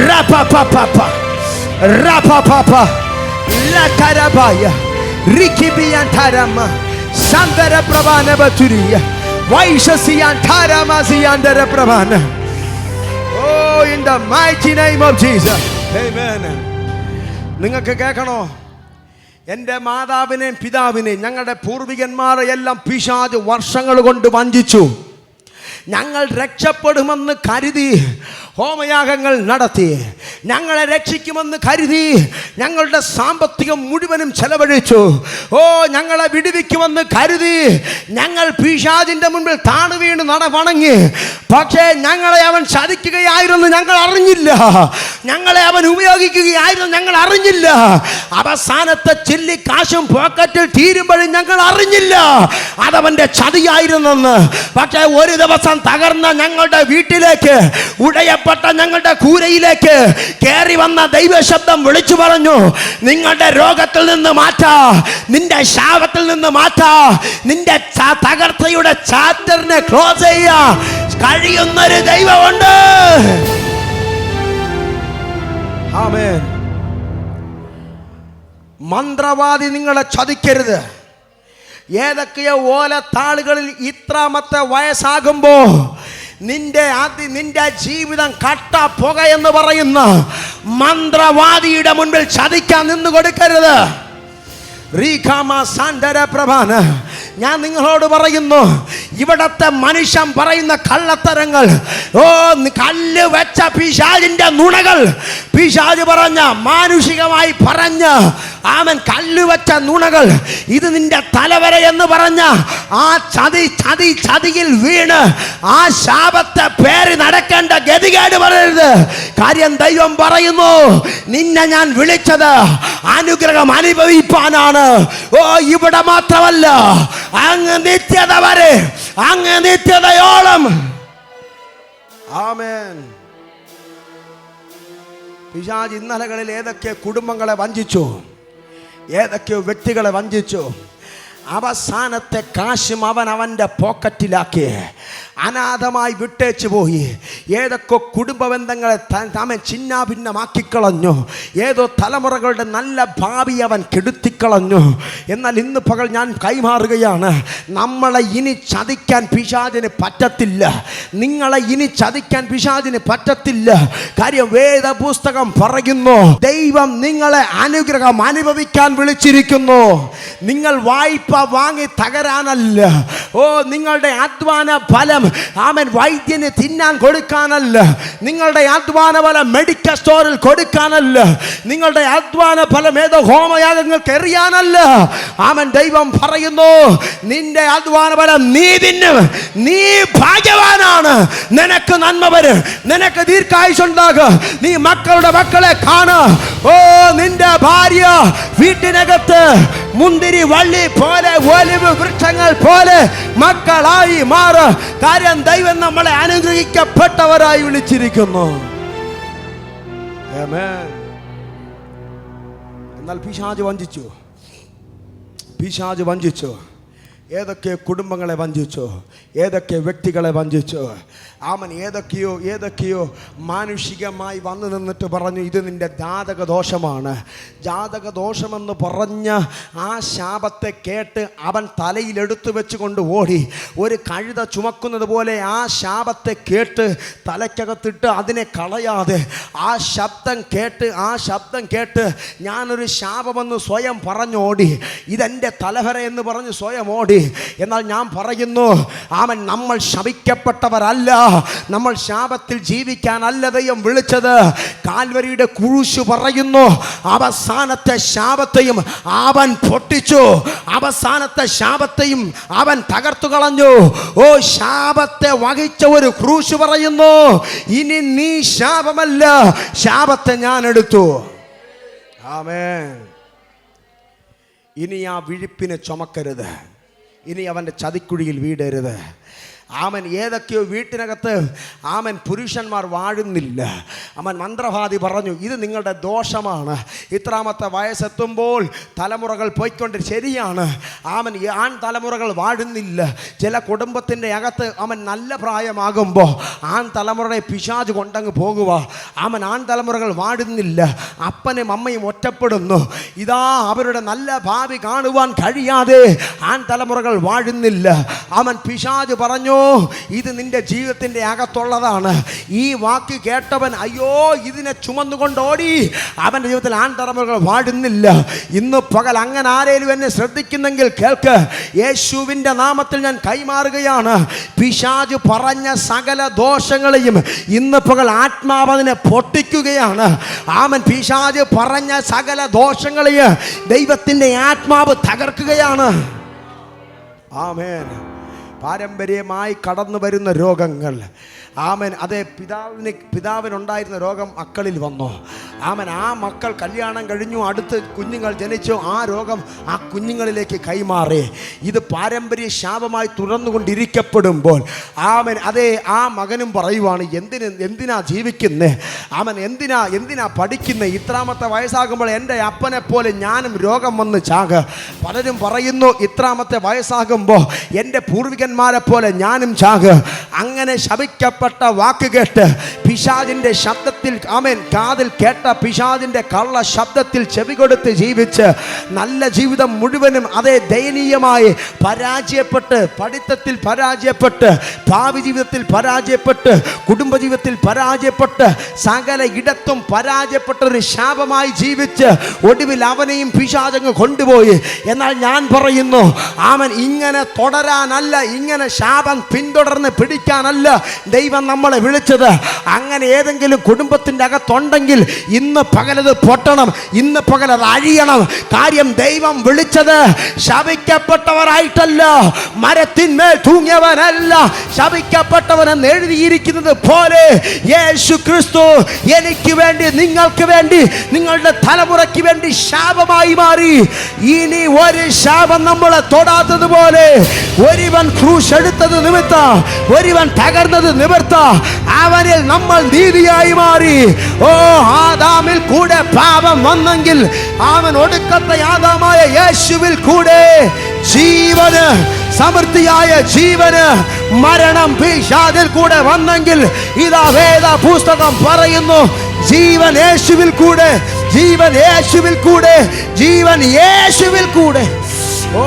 റപപപപ റപപപ ലതരബായ റികിബിയാൻ തരമ സന്തര പ്രഭാന ബതുരിയ വൈശസിയാൻ തരമസിയാന്തര പ്രഭാന. ഓ, in the mighty name of Jesus. Amen. നിങ്ങൾക്ക് കേൾക്കണോ? എൻ്റെ മാതാവിനെയും പിതാവിനെയും ഞങ്ങളുടെ പൂർവികന്മാരെ എല്ലാം പിശാച് വർഷങ്ങൾ കൊണ്ട് വഞ്ചിച്ചു. ഞങ്ങൾ രക്ഷപ്പെടുമെന്ന് കരുതി ഹോമയാഗങ്ങൾ നടത്തി, ഞങ്ങളെ രക്ഷിക്കുമെന്ന് കരുതി ഞങ്ങളുടെ സാമ്പത്തികം മുഴുവനും ചെലവഴിച്ചു. ഓ, ഞങ്ങളെ വിടുവിക്കുമെന്ന് കരുതി ഞങ്ങൾ പിശാചിന്റെ മുൻപിൽ താണു വീണ് വണങ്ങി. പക്ഷേ ഞങ്ങളെ അവൻ ചതിക്കുകയായിരുന്നു, ഞങ്ങൾ അറിഞ്ഞില്ല. ഞങ്ങളെ അവൻ ഉപയോഗിക്കുകയായിരുന്നു, ഞങ്ങൾ അറിഞ്ഞില്ല. അവസാനത്തെ ചില്ലി കാശും പോക്കറ്റിൽ തീരുമ്പോഴും ഞങ്ങൾ അറിഞ്ഞില്ല അതവന്റെ ചതിയായിരുന്നെന്ന്. പക്ഷേ ഒരു ദിവസം തകർന്ന ഞങ്ങളുടെ വീട്ടിലേക്ക്, ഉടയപ്പെട്ട ഞങ്ങളുടെ കൂരയിലേക്ക് കയറി വന്ന ദൈവശബ്ദം വിളിച്ചു പറഞ്ഞു, നിങ്ങളുടെ രോഗത്തിൽ നിന്ന് മാറ്റാ, നിന്റെ ശാപത്തിൽ നിന്ന് മാറ്റാ, നിന്റെ തകർച്ചയുടെ ചാപ്റ്ററിനെ ക്ലോസ് ചെയ്യാ കഴിയുന്നൊരു ദൈവമുണ്ട്. ആമേൻ. മന്ത്രവാദി നിങ്ങളെ ചതിക്കരുത്. ഏതൊക്കെയോ ഓലത്താളുകളിൽ ഇത്രാമത്തെ വയസ്സാകുമ്പോ നിന്റെ ജീവിതം കട്ട പുക എന്ന് പറയുന്ന മന്ത്രവാദിയുടെ മുൻപിൽ ചതിക്കാൻ നിന്ന് കൊടുക്കരുത്. ഞാൻ നിങ്ങളോട് പറയുന്നു, ഇവിടത്തെ മനുഷ്യൻ പറയുന്ന കള്ളത്തരങ്ങൾ, ഓ കല്ല് വെച്ച പിശാചിന്റെ നുണകൾ, പിശാച് പറഞ്ഞ മാനുഷികമായി പറഞ്ഞ് ആമൻ കല്ലുവച്ച നുണകൾ, ഇത് നിന്റെ തലവര എന്ന് പറഞ്ഞ ആ ചതിയിൽ വീണ് ആ ശാപത്തെ പേര് നടക്കേണ്ട ഗതികേട് പറയരുത്. കാര്യം ദൈവം പറയുന്നു, നിന്നെ ഞാൻ വിളിച്ചത് അനുഗ്രഹം അനുഭവിപ്പാനാണ്. ഓ, ഇവിടെ മാത്രമല്ല, അങ്ങ് നിത്യത വരെ, അങ്ങ് നിത്യതയോളം. ആമേൻ. പിശാച് ഇന്നലകളിൽ ഏതൊക്കെ കുടുംബങ്ങളെ വഞ്ചിച്ചു, ഏതൊക്കെയോ വ്യക്തികളെ വഞ്ചിച്ചു. അവസാനത്തെ കാശും അവൻ്റെ പോക്കറ്റിലാക്കി അനാഥമായി വിട്ടേച്ചു പോയി. ഏതൊക്കെ കുടുംബ ബന്ധങ്ങളെ താമൻ ചിന്നാഭിന്നമാക്കിക്കളഞ്ഞു. ഏതോ തലമുറകളുടെ നല്ല ഭാവി അവൻ കെടുത്തിക്കളഞ്ഞു. എന്നാൽ ഇന്ന് പകൽ ഞാൻ കൈമാറുകയാണ്, നമ്മളെ ഇനി ചതിക്കാൻ പിശാചിന് പറ്റത്തില്ല. നിങ്ങളെ ഇനി ചതിക്കാൻ പിശാചിന് പറ്റത്തില്ല. കാര്യം വേദപുസ്തകം പറയുന്നു, ദൈവം നിങ്ങളെ അനുഗ്രഹം അനുഭവിക്കാൻ വിളിച്ചിരിക്കുന്നു. നിങ്ങൾ വായ്പ വാങ്ങി തകരാനല്ല. ഓ, നിങ്ങളുടെ അധ്വാന ഫലം ആമൻ വൈദ്യന് തിന്നാൻ കൊടുക്കാനല്ല. നിങ്ങളുടെ അധ്വാന ഫലം മെഡിക്കൽ സ്റ്റോറിൽ കൊടുക്കാനല്ല. നിങ്ങളുടെ അധ്വാന ഫലം ഏതോ ഹോമയാഗങ്ങൾക്ക് എറിയാനല്ല. ആമൻ. ദൈവം പറയുന്നു, നിന്റെ അധ്വാന ഫലം നീ തിന്നും. നീ ഭാഗ്യവാനാണ്. നിനക്ക് നന്മ വരും, നിനക്ക് ദീർഘായുസ്സുണ്ടാകും. നീ മക്കളുടെ മക്കളെ കാണുക. ഓ, നിന്റെ ഭാര്യ വീട്ടിനകത്ത് മുന്തിരി വള്ളി പോലെ, ഒലിവ് വൃക്ഷങ്ങൾ പോലെ മക്കളായി മാറുക. കാര്യം ദൈവം നമ്മളെ അനുഗ്രഹിക്കപ്പെട്ടവരായി വിളിച്ചിരിക്കുന്നു. ആമേൻ. എന്നാൽ പിശാച് വഞ്ചിച്ചു. പിശാച് വഞ്ചിച്ചു. ഏതൊക്കെ കുടുംബങ്ങളെ വഞ്ചിച്ചു, ഏതൊക്കെ വ്യക്തികളെ വഞ്ചിച്ചു. ആമൻ. ഏതൊക്കെയോ മാനുഷികമായി വന്നു നിന്നിട്ട് പറഞ്ഞു, ഇത് നിന്റെ ജാതക ദോഷമാണ്. ജാതക ദോഷമെന്ന് പറഞ്ഞ ആ ശാപത്തെ കേട്ട് അവൻ തലയിലെടുത്തു വെച്ചുകൊണ്ട് ഓടി. ഒരു കഴുത ചുമക്കുന്നത് പോലെ ആ ശാപത്തെ കേട്ട് തലയ്ക്കകത്തിട്ട് അതിനെ കളയാതെ ആ ശബ്ദം കേട്ട് ഞാനൊരു ശാപമെന്ന് സ്വയം പറഞ്ഞോടി. ഇതെൻ്റെ തലവര എന്ന് പറഞ്ഞ് സ്വയം ഓടി. എന്നാൽ ഞാൻ പറയുന്നു, ആമൻ, നമ്മൾ ശപിക്കപ്പെട്ടവരല്ല. നമ്മൾ ശാപത്തിൽ ജീവിക്കാനല്ല ദൈവം വിളിച്ചത്. കാൽവരിയുടെ കുരിശ് പറയുന്നു, അവസാനത്തെ ശാപത്തെയും അവൻ പൊട്ടിച്ചു. അവസാനത്തെ ശാപത്തെയും അവൻ തകർത്തു കളഞ്ഞു. ഓ, ശാപത്തെ വഹിച്ച ഒരു ക്രൂശ് പറയുന്നു, ഇനി നീ ശാപമല്ല, ശാപത്തെ ഞാൻ എടുത്തു. ആമേൻ. ഇനി ആ വിഴുപ്പിനെ ചുമക്കരുത്. ഇനി അവൻ്റെ ചതിക്കുഴിയിൽ വീടരുത്. ആമൻ. ഏതൊക്കെയോ വീട്ടിനകത്ത് ആമൻ പുരുഷന്മാർ വാഴുന്നില്ല. അവൻ മന്ത്രവാദി പറഞ്ഞു, ഇത് നിങ്ങളുടെ ദോഷമാണ്. ഇത്രാമത്തെ വയസ്സെത്തുമ്പോൾ തലമുറകൾ പോയിക്കൊണ്ട് ശരിയാണ്. ആമൻ. ആൺ തലമുറകൾ വാഴുന്നില്ല. ചില കുടുംബത്തിൻ്റെ അകത്ത് അവൻ നല്ല പ്രായമാകുമ്പോൾ ആൺ തലമുറയെ പിശാച് കൊണ്ടങ്ങ് പോകുക. ആമൻ. ആൺ തലമുറകൾ വാഴുന്നില്ല. അപ്പനും അമ്മയും ഒറ്റപ്പെടുന്നു. ഇതാ അവരുടെ നല്ല ഭാവി കാണുവാൻ കഴിയാതെ ആൺ തലമുറകൾ വാഴുന്നില്ല. അവൻ. പിശാച് പറഞ്ഞു, ഇത് നിന്റെ ജീവിതത്തിന്റെ അകത്തുള്ളതാണ്. ഈ വാക്ക് കേട്ടവൻ അയ്യോ ഇതിനെ ചുമന്നുകൊണ്ട് ഓടി. അവന്റെ ജീവിതത്തിൽ ആൺതലമുറകൾ വാഴുന്നില്ല. ഇന്ന് പകൽ അങ്ങനെ ആരേലും എന്നെ ശ്രദ്ധിക്കുന്നെങ്കിൽ കേൾക്ക്, യേശുവിന്റെ നാമത്തിൽ ഞാൻ കൈമാറുകയാണ്. പിശാച് പറഞ്ഞ സകല ദോഷങ്ങളെയും ഇന്ന് പകൽ ആത്മാവ് അതിനെ പൊട്ടിക്കുകയാണ്. ആമൻ. പിശാച് പറഞ്ഞ സകല ദോഷങ്ങളെയും ദൈവത്തിന്റെ ആത്മാവ് തകർക്കുകയാണ്. ആമേൻ. പാരമ്പര്യമായി കടന്നു വരുന്ന രോഗങ്ങൾ, ആമൻ, അതേ പിതാവിനുണ്ടായിരുന്ന രോഗം മക്കളിൽ വന്നു. ആമൻ. ആ മക്കൾ കല്യാണം കഴിഞ്ഞു, അടുത്ത് കുഞ്ഞുങ്ങൾ ജനിച്ചു, ആ രോഗം ആ കുഞ്ഞുങ്ങളിലേക്ക് കൈമാറി. ഇത് പാരമ്പര്യ ശാപമായി തുറന്നുകൊണ്ടിരിക്കപ്പെടുമ്പോൾ ആമൻ, അതേ ആ മകനും പറയുവാണ്, എന്തിനാ ജീവിക്കുന്നേ? ആമൻ. എന്തിനാ പഠിക്കുന്നേ? ഇത്രാമത്തെ വയസ്സാകുമ്പോൾ എൻ്റെ അപ്പനെ പോലെ ഞാനും രോഗം വന്ന് ചാക. പലരും പറയുന്നു, ഇത്രാമത്തെ വയസ്സാകുമ്പോൾ എൻ്റെ പൂർവികന്മാരെ പോലെ ഞാനും ചാക. അങ്ങനെ ശപിക്കപ്പെട്ട വാക്ക് കേട്ട് പിശാചിന്റെ ശബ്ദത്തിൽ ആമേൻ കാതിൽ കേട്ട പിശാചിന്റെ കള്ള ശബ്ദത്തിൽ ചെവി കൊടുത്ത് ജീവിച്ച് നല്ല ജീവിതം മുഴുവനും അതേ ദയനീയമായി പരാജയപ്പെട്ട്, പഠിത്തത്തിൽ പരാജയപ്പെട്ട്, ഭാവി ജീവിതത്തിൽ പരാജയപ്പെട്ട്, കുടുംബജീവിതത്തിൽ പരാജയപ്പെട്ട്, സകല ഇടത്തും പരാജയപ്പെട്ട ഒരു ശാപമായി ജീവിച്ച് ഒടുവിൽ അവനെയും പിശാചങ്ങ് കൊണ്ടുപോയി. എന്നാൽ ഞാൻ പറയുന്നു, ആമൻ, ഇങ്ങനെ തുടരാനല്ല, ഇങ്ങനെ ശാപം പിന്തുടർന്ന് പിടിക്കാനല്ല ദൈവം നമ്മളെ വിളിച്ചത്. അങ്ങനെ ഏതെങ്കിലും കുടുംബത്തിൻ്റെ അകത്തുണ്ടെങ്കിൽ ഇന്ന് പകലത് പൊട്ടണം, ഇന്ന് പകലത് അഴിയണം. കാര്യം ദൈവം വിളിച്ചത് ശപിക്കപ്പെട്ടവരായിട്ടല്ല, മരത്തിന്മേൽ തൂങ്ങിയവനല്ല, ശപിക്കപ്പെട്ടവനെന്ന് എഴുതിയിരിക്കുന്നത് പോലെ യേശു ക്രിസ്തു എനിക്ക് വേണ്ടി, നിങ്ങൾക്ക് വേണ്ടി, നിങ്ങളുടെ തലമുറയ്ക്ക് വേണ്ടി ശാപമായി മാറി. ഇനി ഒരു ശാപം നമ്മളെ തൊടാത്തതുപോലെ ഒരുവൻ ക്രൂശ് എടുത്തത് നിമിത്ത, ഒരുവൻ തകർന്നത് നിമിത്ത അവനിൽ നമ്മൾ നീതിയായി മാറി. ഓ, ആദാമിൽ കൂടെ പാപം വന്നെങ്കിൽ അവൻ ഒടുക്കത്തെ ആദാമായ യേശുവിൽ കൂടെ ജീവന്, സമൃദ്ധിയായ ജീവന്, മരണം പിശാചിൽ കൂടെ വന്നെങ്കിൽ ഇതാ വേദ പുസ്തകം പറയുന്നു, ജീവൻ യേശുവിൽ കൂടെ, ജീവൻ യേശുവിൽ കൂടെ, ജീവൻ യേശുവിൽ കൂടെ. ഓ,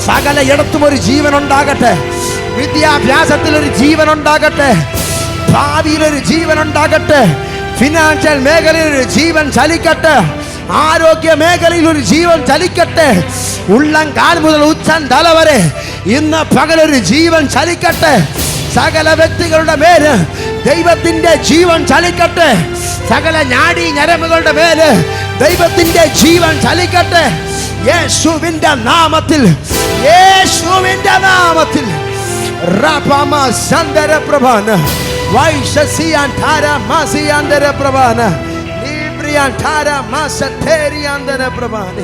സകല ഇടത്തും ഒരു ജീവൻ ഉണ്ടാകട്ടെ, വിദ്യാഭ്യാസത്തിൽ ഒരു ജീവൻ ഉണ്ടാകട്ടെ, ഭാവിയിൽ ഒരു ജീവൻ ഉണ്ടാകട്ടെ, ഫിനാൻഷ്യൽ മേഖലയിൽ ഒരു ജീവൻ ചലിക്കട്ടെ, ആരോഗ്യ മേഖലയിൽ ഒരു ജീവൻ ചലിക്കട്ടെ, ഉള്ളം കാൽ മുതൽ ഉച്ചൻ തല വരെ ഇന്ന് പകലൊരു ജീവൻ ചലിക്കട്ടെ. സകല വ്യക്തികളുടെ മേല് ദൈവത്തിന്റെ ജീവൻ ചലിക്കട്ടെ. സകല നാഡീ ഞരമ്പുകളുടെ മേല് ദൈവത്തിന്റെ ജീവൻ ചലിക്കട്ടെ. യേശുവിന്റെ നാമത്തിൽ, യേശുവിന്റെ നാമത്തിൽ. റപമ സന്ദര പ്രഭാന വൈശസിയാൻ ധാര മാസിയാന്തര പ്രഭാന നിബ്രിയാൻ ധാര മാസതേരിയാന്തര പ്രഭാന.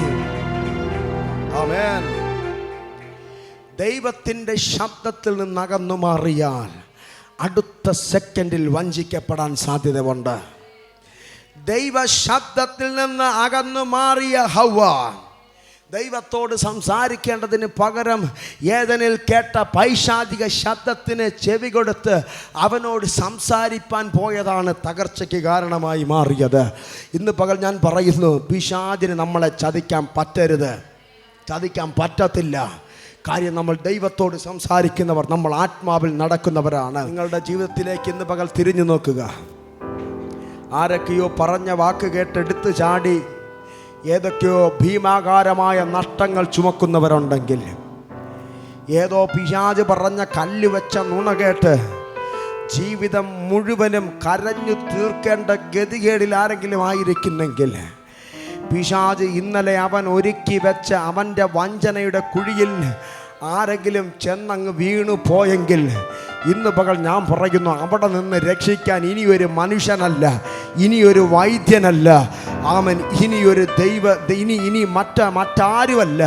ആമേൻ. ദൈവത്തിന്റെ ശബ്ദത്തിൽ നിന്ന് അകന്നു മാറിയാൽ അടുത്ത സെക്കൻഡിൽ വഞ്ചിക്കപ്പെടാൻ സാധ്യതയുണ്ട്. ദൈവ ശബ്ദത്തിൽ നിന്ന് അകന്നു മാറിയ ഹവ്വ ദൈവത്തോട് സംസാരിക്കേണ്ടതിന് പകരം ഏദനിൽ കേട്ട പൈശാചിക ശബ്ദത്തിന് ചെവി കൊടുത്ത് അവനോട് സംസാരിപ്പാൻ പോയതാണ് തകർച്ചയ്ക്ക് കാരണമായി മാറിയത്. ഇന്ന് പകൽ ഞാൻ പറയുന്നു, പിശാചിന് നമ്മളെ ചതിക്കാൻ പറ്റരുത്, ചതിക്കാൻ പറ്റത്തില്ല. കാര്യം നമ്മൾ ദൈവത്തോട് സംസാരിക്കുന്നവർ, നമ്മൾ ആത്മാവിൽ നടക്കുന്നവരാണ്. നിങ്ങളുടെ ജീവിതത്തിലേക്ക് ഇന്ന് പകൽ തിരിഞ്ഞു നോക്കുക. ആരൊക്കെയോ പറഞ്ഞ വാക്ക് കേട്ടെടുത്ത് ചാടി ഏതൊക്കെയോ ഭീമാകാരമായ നഷ്ടങ്ങൾ ചുമക്കുന്നവരുണ്ടെങ്കിൽ, ഏതോ പിശാച് പറഞ്ഞ കല്ല് വെച്ച നുണ കേട്ട് ജീവിതം മുഴുവനും കരഞ്ഞു തീർക്കേണ്ട ഗതികേടിൽ ആരെങ്കിലും ആയിരിക്കുന്നെങ്കിൽ, പിശാച് ഇന്നലെ അവൻ ഒരുക്കി വെച്ച അവൻ്റെ വഞ്ചനയുടെ കുഴിയിൽ ആരെങ്കിലും ചെന്നങ്ങ് വീണു പോയെങ്കിൽ, ഇന്ന് പകൽ ഞാൻ പറയുന്നു, അവിടെ നിന്ന് രക്ഷിക്കാൻ ഇനിയൊരു മനുഷ്യനല്ല, ഇനിയൊരു വൈദ്യനല്ല, ആമൻ, ഇനിയൊരു ഇനി മറ്റാരുമല്ല,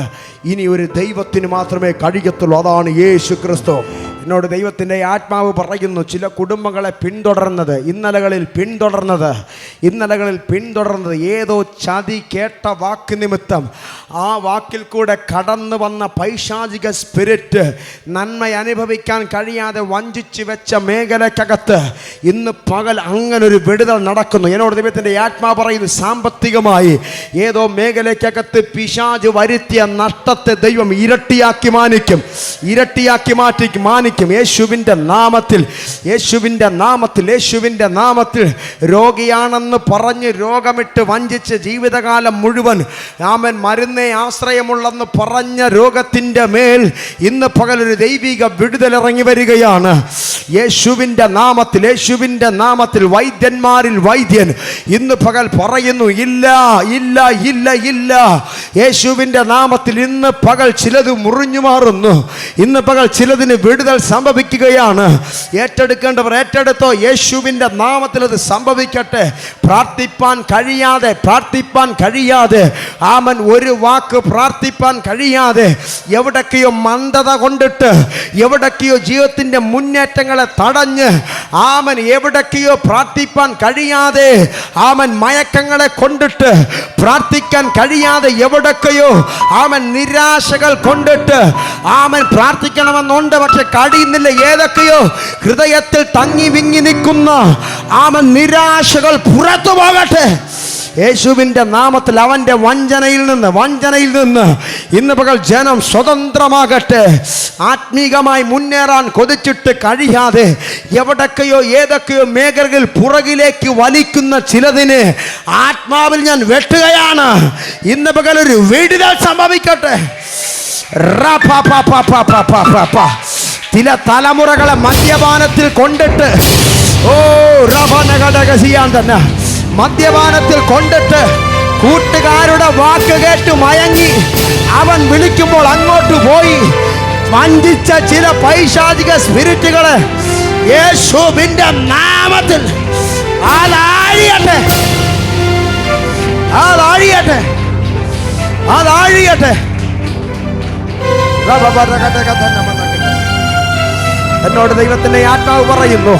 ഇനിയൊരു ദൈവത്തിന് മാത്രമേ കഴിയത്തുള്ളൂ. അതാണ് യേശു ക്രിസ്തു. എന്നോട് ദൈവത്തിൻ്റെ ആത്മാവ് പറയുന്നു, ചില കുടുംബങ്ങളെ പിന്തുടർന്നത്, ഇന്നലകളിൽ പിന്തുടർന്നത് ഏതോ ചതി കേട്ട വാക്ക് നിമിത്തം ആ വാക്കിൽ കൂടെ കടന്നു വന്ന പൈശാചിക സ്പിരിറ്റ് നന്മ അനുഭവിക്കാൻ കഴിയാതെ വഞ്ചിച്ചു വെച്ച മേഖലക്കകത്ത് ഇന്ന് പകൽ അങ്ങനൊരു വിടുതൽ നടക്കുന്നു. എന്നോട് ദൈവത്തിൻ്റെ ആത്മാവ് പറയുന്നു, സാമ്പത്തികമായി ഏതോ മേഖലക്കകത്ത് പിശാച് വരുത്തിയ നഷ്ടത്തെ ദൈവം ഇരട്ടിയാക്കി മാനിക്കും. യേശുവിൻ്റെ നാമത്തിൽ രോഗിയാണെന്ന് പറഞ്ഞ് രോഗമിട്ട് വഞ്ചിച്ച് ജീവിതകാലം മുഴുവൻ ആമൻ മരുന്നേ ആശ്രയമുള്ളെന്ന് പറഞ്ഞ രോഗത്തിൻ്റെ മേൽ ഇന്ന് പകലൊരു ദൈവിക വിടുതലിറങ്ങി വരികയാണ്. യേശുവിൻ്റെ നാമത്തിൽ വൈദ്യന്മാരിൽ വൈദ്യൻ ഇന്ന് പകൽ പറയുന്നു, ഇല്ല ഇല്ല ഇല്ല ഇല്ല. യേശുവിൻ്റെ നാമത്തിൽ ഇന്ന് പകൽ ചിലത് മുറിഞ്ഞു മാറുന്നു. ഇന്ന് പകൽ ചിലതിന് വിടുതൽ സംഭവിക്കുകയാണ്. ഏറ്റെടുക്കേണ്ടവർ ഏറ്റെടുത്തോ. യേശുവിൻ്റെ നാമത്തിൽ അത് സംഭവിക്കട്ടെ. പ്രാർത്ഥിപ്പാൻ കഴിയാതെ ആമൻ ഒരു വാക്ക് പ്രാർത്ഥിപ്പാൻ കഴിയാതെ എവിടൊക്കെയോ മന്ദത കൊണ്ടിട്ട്, എവിടൊക്കെയോ ജീവിതത്തിൻ്റെ മുന്നേറ്റങ്ങളെ തടഞ്ഞ്, ആമൻ എവിടൊക്കെയോ പ്രാർത്ഥിപ്പാൻ കഴിയാതെ, ആമൻ മയക്കങ്ങളെ കൊണ്ടിട്ട് പ്രാർത്ഥിക്കാൻ കഴിയാതെ, എവിടൊക്കെയോ ആമൻ നിരാശകൾ കൊണ്ടിട്ട് ആമൻ പ്രാർത്ഥിക്കണമെന്നുണ്ട്, പക്ഷെ കഴിയുന്നില്ല. ഏതൊക്കെയോ ഹൃദയത്തിൽ തങ്ങി വിങ്ങി നിൽക്കുന്ന ആമൻ നിരാശകൾ പുറത്തു പോകട്ടെ. യേശുവിൻ്റെ നാമത്തിൽ അവൻ്റെ വഞ്ചനയിൽ നിന്ന് ഇന്ന് പകൽ ജനം സ്വതന്ത്രമാകട്ടെ. ആത്മീകമായി മുന്നേറാൻ കൊതിച്ചിട്ട് കഴിയാതെ എവിടൊക്കെയോ ഏതൊക്കെയോ മേഖലകളിൽ പുറകിലേക്ക് വലിക്കുന്ന ചിലതിന് ആത്മാവിൽ ഞാൻ വെട്ടുകയാണ്. ഇന്ന് പകൽ ഒരു വിടുതൽ സംഭവിക്കട്ടെ. ചില തലമുറകളെ മദ്യപാനത്തിൽ കൊണ്ടിട്ട് ഓ റബനഗടകസിയാൻ തന്നെ മദ്യപാനത്തിൽ കൊണ്ടിട്ട് കൂട്ടുകാരുടെ വാക്ക് കേട്ട് മയങ്ങി അവൻ വിളിക്കുമ്പോൾ അങ്ങോട്ട് പോയി വഞ്ചിച്ച ചില പൈശാചിക സ്പിരിറ്റുകളെ യേശുവിന്റെ നാമത്തിൽ അതാഴിയട്ടെ, അതാഴിയട്ടെ, അതാഴിയട്ടെ. എന്നോട് ദൈവത്തിന്റെ ആത്മാവ് പറയുന്നു,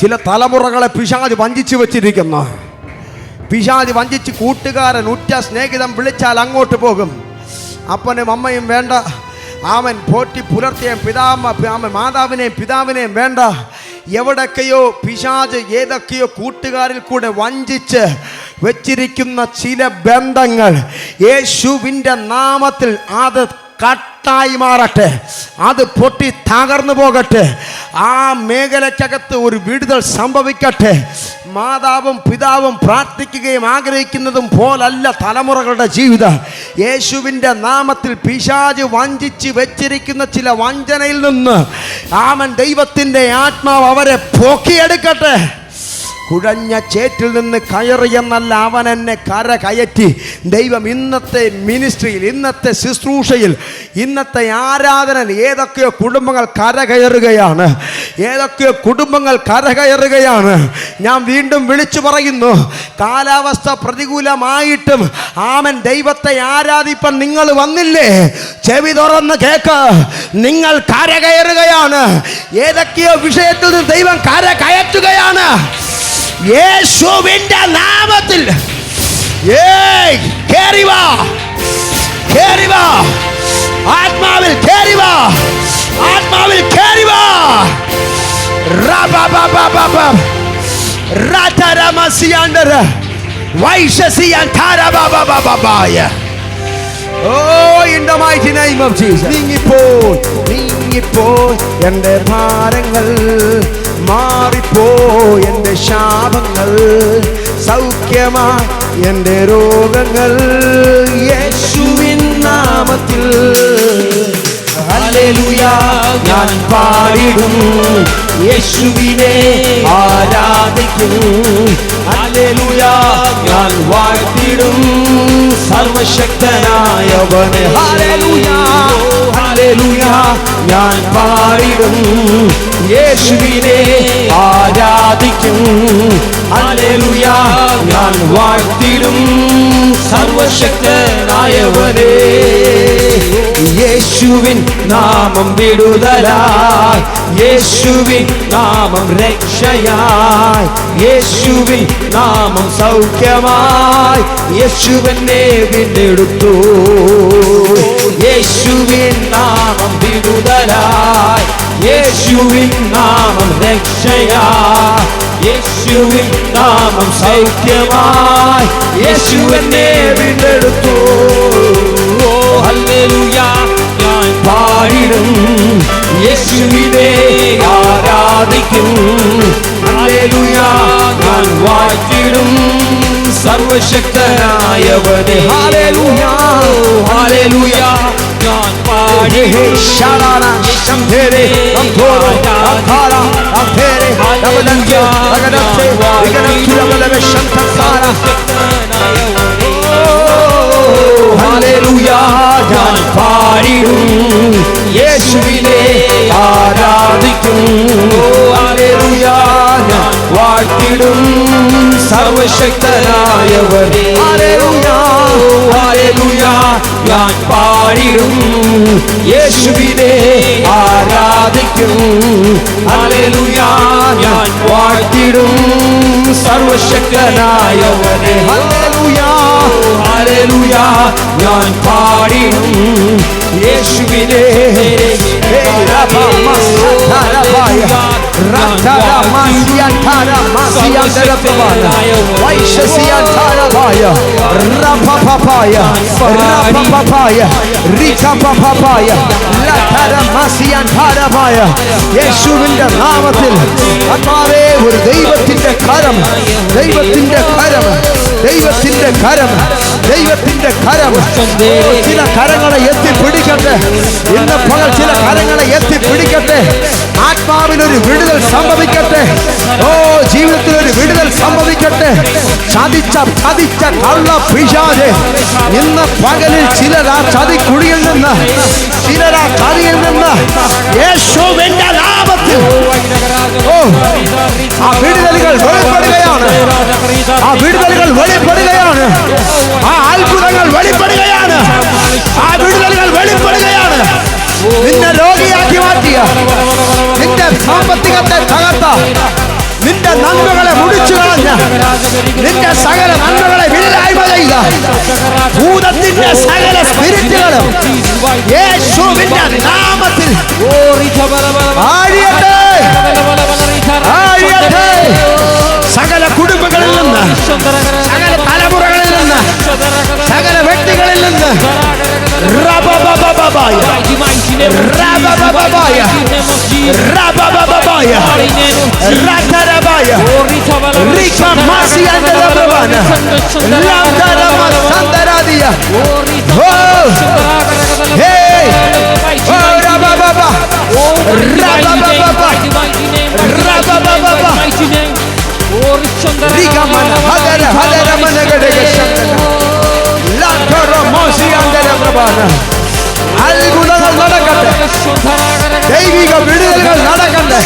ചില തലമുറകളെ പിശാച് വഞ്ചിച്ചു വെച്ചിരിക്കുന്നു. പിശാച് വഞ്ചിച്ച് കൂട്ടുകാരൻ ഉറ്റ സ്നേഹിതം വിളിച്ചാൽ അങ്ങോട്ട് പോകും. അപ്പനും അമ്മയും വേണ്ട, അവൻ പോറ്റി പുലർത്തിയ മാതാവിനെയും പിതാവിനെയും വേണ്ട. എവിടൊക്കെയോ പിശാച് ഏതൊക്കെയോ കൂട്ടുകാരിൽ കൂടെ വഞ്ചിച്ച് വെച്ചിരിക്കുന്ന ചില ബന്ധങ്ങൾ യേശുവിൻ്റെ നാമത്തിൽ അത് കട്ടായി മാറട്ടെ, അത് പൊട്ടി തകർന്നു പോകട്ടെ. ആ മേഖലയ്ക്കകത്ത് ഒരു വിടുതൽ സംഭവിക്കട്ടെ. മാതാവും പിതാവും പ്രാർത്ഥിക്കുകയും ആഗ്രഹിക്കുന്നതും പോലല്ല തലമുറകളുടെ ജീവിതം. യേശുവിൻ്റെ നാമത്തിൽ പിശാച് വഞ്ചിച്ച് വെച്ചിരിക്കുന്ന ചില വഞ്ചനയിൽ നിന്ന് ആമൻ ദൈവത്തിൻ്റെ ആത്മാവ് അവരെ പൊക്കിയെടുക്കട്ടെ. കുഴഞ്ഞ ചേറ്റിൽ നിന്ന് കയറി എന്നല്ല, അവൻ എന്നെ കര കയറ്റി. ദൈവം ഇന്നത്തെ മിനിസ്ട്രിയിൽ, ഇന്നത്തെ ശുശ്രൂഷയിൽ, ഇന്നത്തെ ആരാധനയിൽ ഏതൊക്കെയോ കുടുംബങ്ങൾ കരകയറുകയാണ്, ഏതൊക്കെയോ കുടുംബങ്ങൾ കരകയറുകയാണ്. ഞാൻ വീണ്ടും വിളിച്ചു പറയുന്നു, കാലാവസ്ഥ പ്രതികൂലമായിട്ടും ആമൻ ദൈവത്തെ ആരാധിപ്പാൻ നിങ്ങൾ വന്നില്ലേ? ചെവി തുറന്ന് കേക്ക്, നിങ്ങൾ കരകയറുകയാണ്. ഏതൊക്കെയോ വിഷയത്തിൽ നിന്ന് ദൈവം കര കയറ്റുകയാണ് യേശുവിന്റെ നാമത്തിൽ. കേറി വാ, കേറി വാ, ആത്മാവിൽ കേറി വാ, ആത്മാവിൽ കേറി വാ. റബബബബബ റതരമസിയാണ്ടര വൈശസിയാന്തരബബബബയ. Oh, in the mighty name of Jesus. നീങ്ങിപ്പോയി, നീങ്ങിപ്പോയി എൻ്റെ ഭാരങ്ങൾ, മാറിപ്പോയി എൻ്റെ ശാപങ്ങൾ, സൗഖ്യമായി എൻ്റെ രോഗങ്ങൾ യേശുവിൻ നാമത്തിൽ. ഹല്ലേലൂയ ഞാൻ പാടിടും, യേശുവിനെ ആരാധിക്കും. ഹല്ലേലൂയ ഞാൻ വാഴ്ത്തിടും സർവശക്തനായവനെ. ഹല്ലേലൂയ, ഹല്ലേലൂയ ഞാൻ പാടിടും, യേശുവിനെ ആരാധിക്കും. ഹല്ലേലൂയ ഞാൻ വാഴ്ത്തിടും സർവശക്തനായവനെ. യേശുവിൻ നാമം വിടുതലായി, യേശുവിൻ നാമം രക്ഷയായി, യേശുവിൻ നാമം സൗഖ്യമായി, യേശുവിനെ വീണ്ടെടുത്തു. യേശുവിൻ നാമം വിടുതലായി, യേശുവിൻ നാമം രക്ഷയായി, യേശുവിൻ നാമം സൗഖ്യമായി, യേശുവിനെ വീണ്ടെടുത്തു. ഹല്ലേലൂയ ഞാൻ പാടിടും, യേശുവിനെ ആരാധിക്കും. ഹല്ലേലൂയ ഞാൻ വാഴ്ത്തിടും സർവശക്തനായവനെ. ഹല്ലേലൂയ, ഹല്ലേലൂയ ഞാൻ പാടി ശരണ ശംഭേരെ അംധോര അധാര അധേരെ നവലഞ്ച നഗരത്തെ വിഗണത്തിലവലവ ശംഭസാര. ഹല്ലേലൂയ ഞാൻ പാടിടും, യേശുവിനെ ആരാധിക്കും. ഹല്ലേലൂയ ഞാൻ വാഴ്ത്തിടും സർവശക്തനായവനെ. ഹല്ലേലൂയ, ഹല്ലേലൂയ ഞാൻ പാടിടും, യേശുവിനെ ആരാധിക്കും. ഹല്ലേലൂയ ഞാൻ വാഴ്ത്തിടും സർവശക്തനായവനെ. ഹല്ലേലൂയ, ഹല്ലേലൂയ ഞാൻ പാടിടും, യേശുവിനെ യേശുവിന്റെ നാമത്തിൽ കർത്താവേ ഒരു ദൈവത്തിന്റെ കരം, ദൈവത്തിന്റെ കരം, ദൈവത്തിന്റെ കരം, ദൈവത്തിന്റെ കരം ചില കരങ്ങളെ എത്തിപ്പിടിക്കട്ടെ. ഇന്ന് പകൽ ചില കരങ്ങളെ എത്തിപ്പിടിക്കട്ടെ. ആത്മാവിൽ ആത്മാവിനൊരു വിടുതൽ സംഭവിക്കട്ടെ. ഓ, ജീവിതത്തിൽ ഒരു വിടുതൽ സംഭവിക്കട്ടെ. ചതിച്ച കള്ള പിശാച് ഇന്ന് പകലിൽ ചിലർ ആ ചതിക്കുഴിയിൽ നിന്ന്, ചിലർ ആ ചതിയിൽ നിന്ന് യേശുവിന്റെ നാമത്തിൽ ഓ, ആ വിടുതലുകൾ വെളിപ്പെടുകയാണ്. ആ വിടുതലുകൾ വെളിപ്പെടുകയാണ്. ആ അത്ഭുതങ്ങൾ വെളിപ്പെടുകയാണ്. ആ വിടുതലുകൾ വെളിപ്പെടുകയാണ്. നിന്നെ രോഗിയാക്കി മാറ്റിയ, നിന്റെ സാമ്പത്തികത്തെ തകർത്ത, നിന്റെ നന്മകളെ മുടിച്ചു കളഞ്ഞ, നിന്റെ സകല നന്മകളെ വില്ലായ്മ ചെയ്ത ഭൂതത്തിന്റെ സകല സ്പിരിറ്റുകളും യേശുവിന്റെ നാമത്തിൽ ആഴിയട്ടെ, ആഴിയട്ടെ. സകല കുടുംബങ്ങളിൽ നിന്ന്, സകല തലമുറകളിൽ നിന്ന്, സകല വ്യക്തികളിൽ നിന്ന് റബബബബബായ, റബബബബായ, റബബബബായ, റതരബായ, റികമാസിയന്തരബബന, ലംദരമസന്തരാദിയ. ഓ, ഹേ, ഓ റബബബബ, റബബബബ, റബബബബ, റികമന ഹദര ഹദര മനഗടഗശന്തന, ലംദരമസിയന്തരബബന. അത്ഭുതങ്ങൾ നടക്കട്ടെ, ദൈവിക വിടുതലുകൾ നടക്കട്ടെ.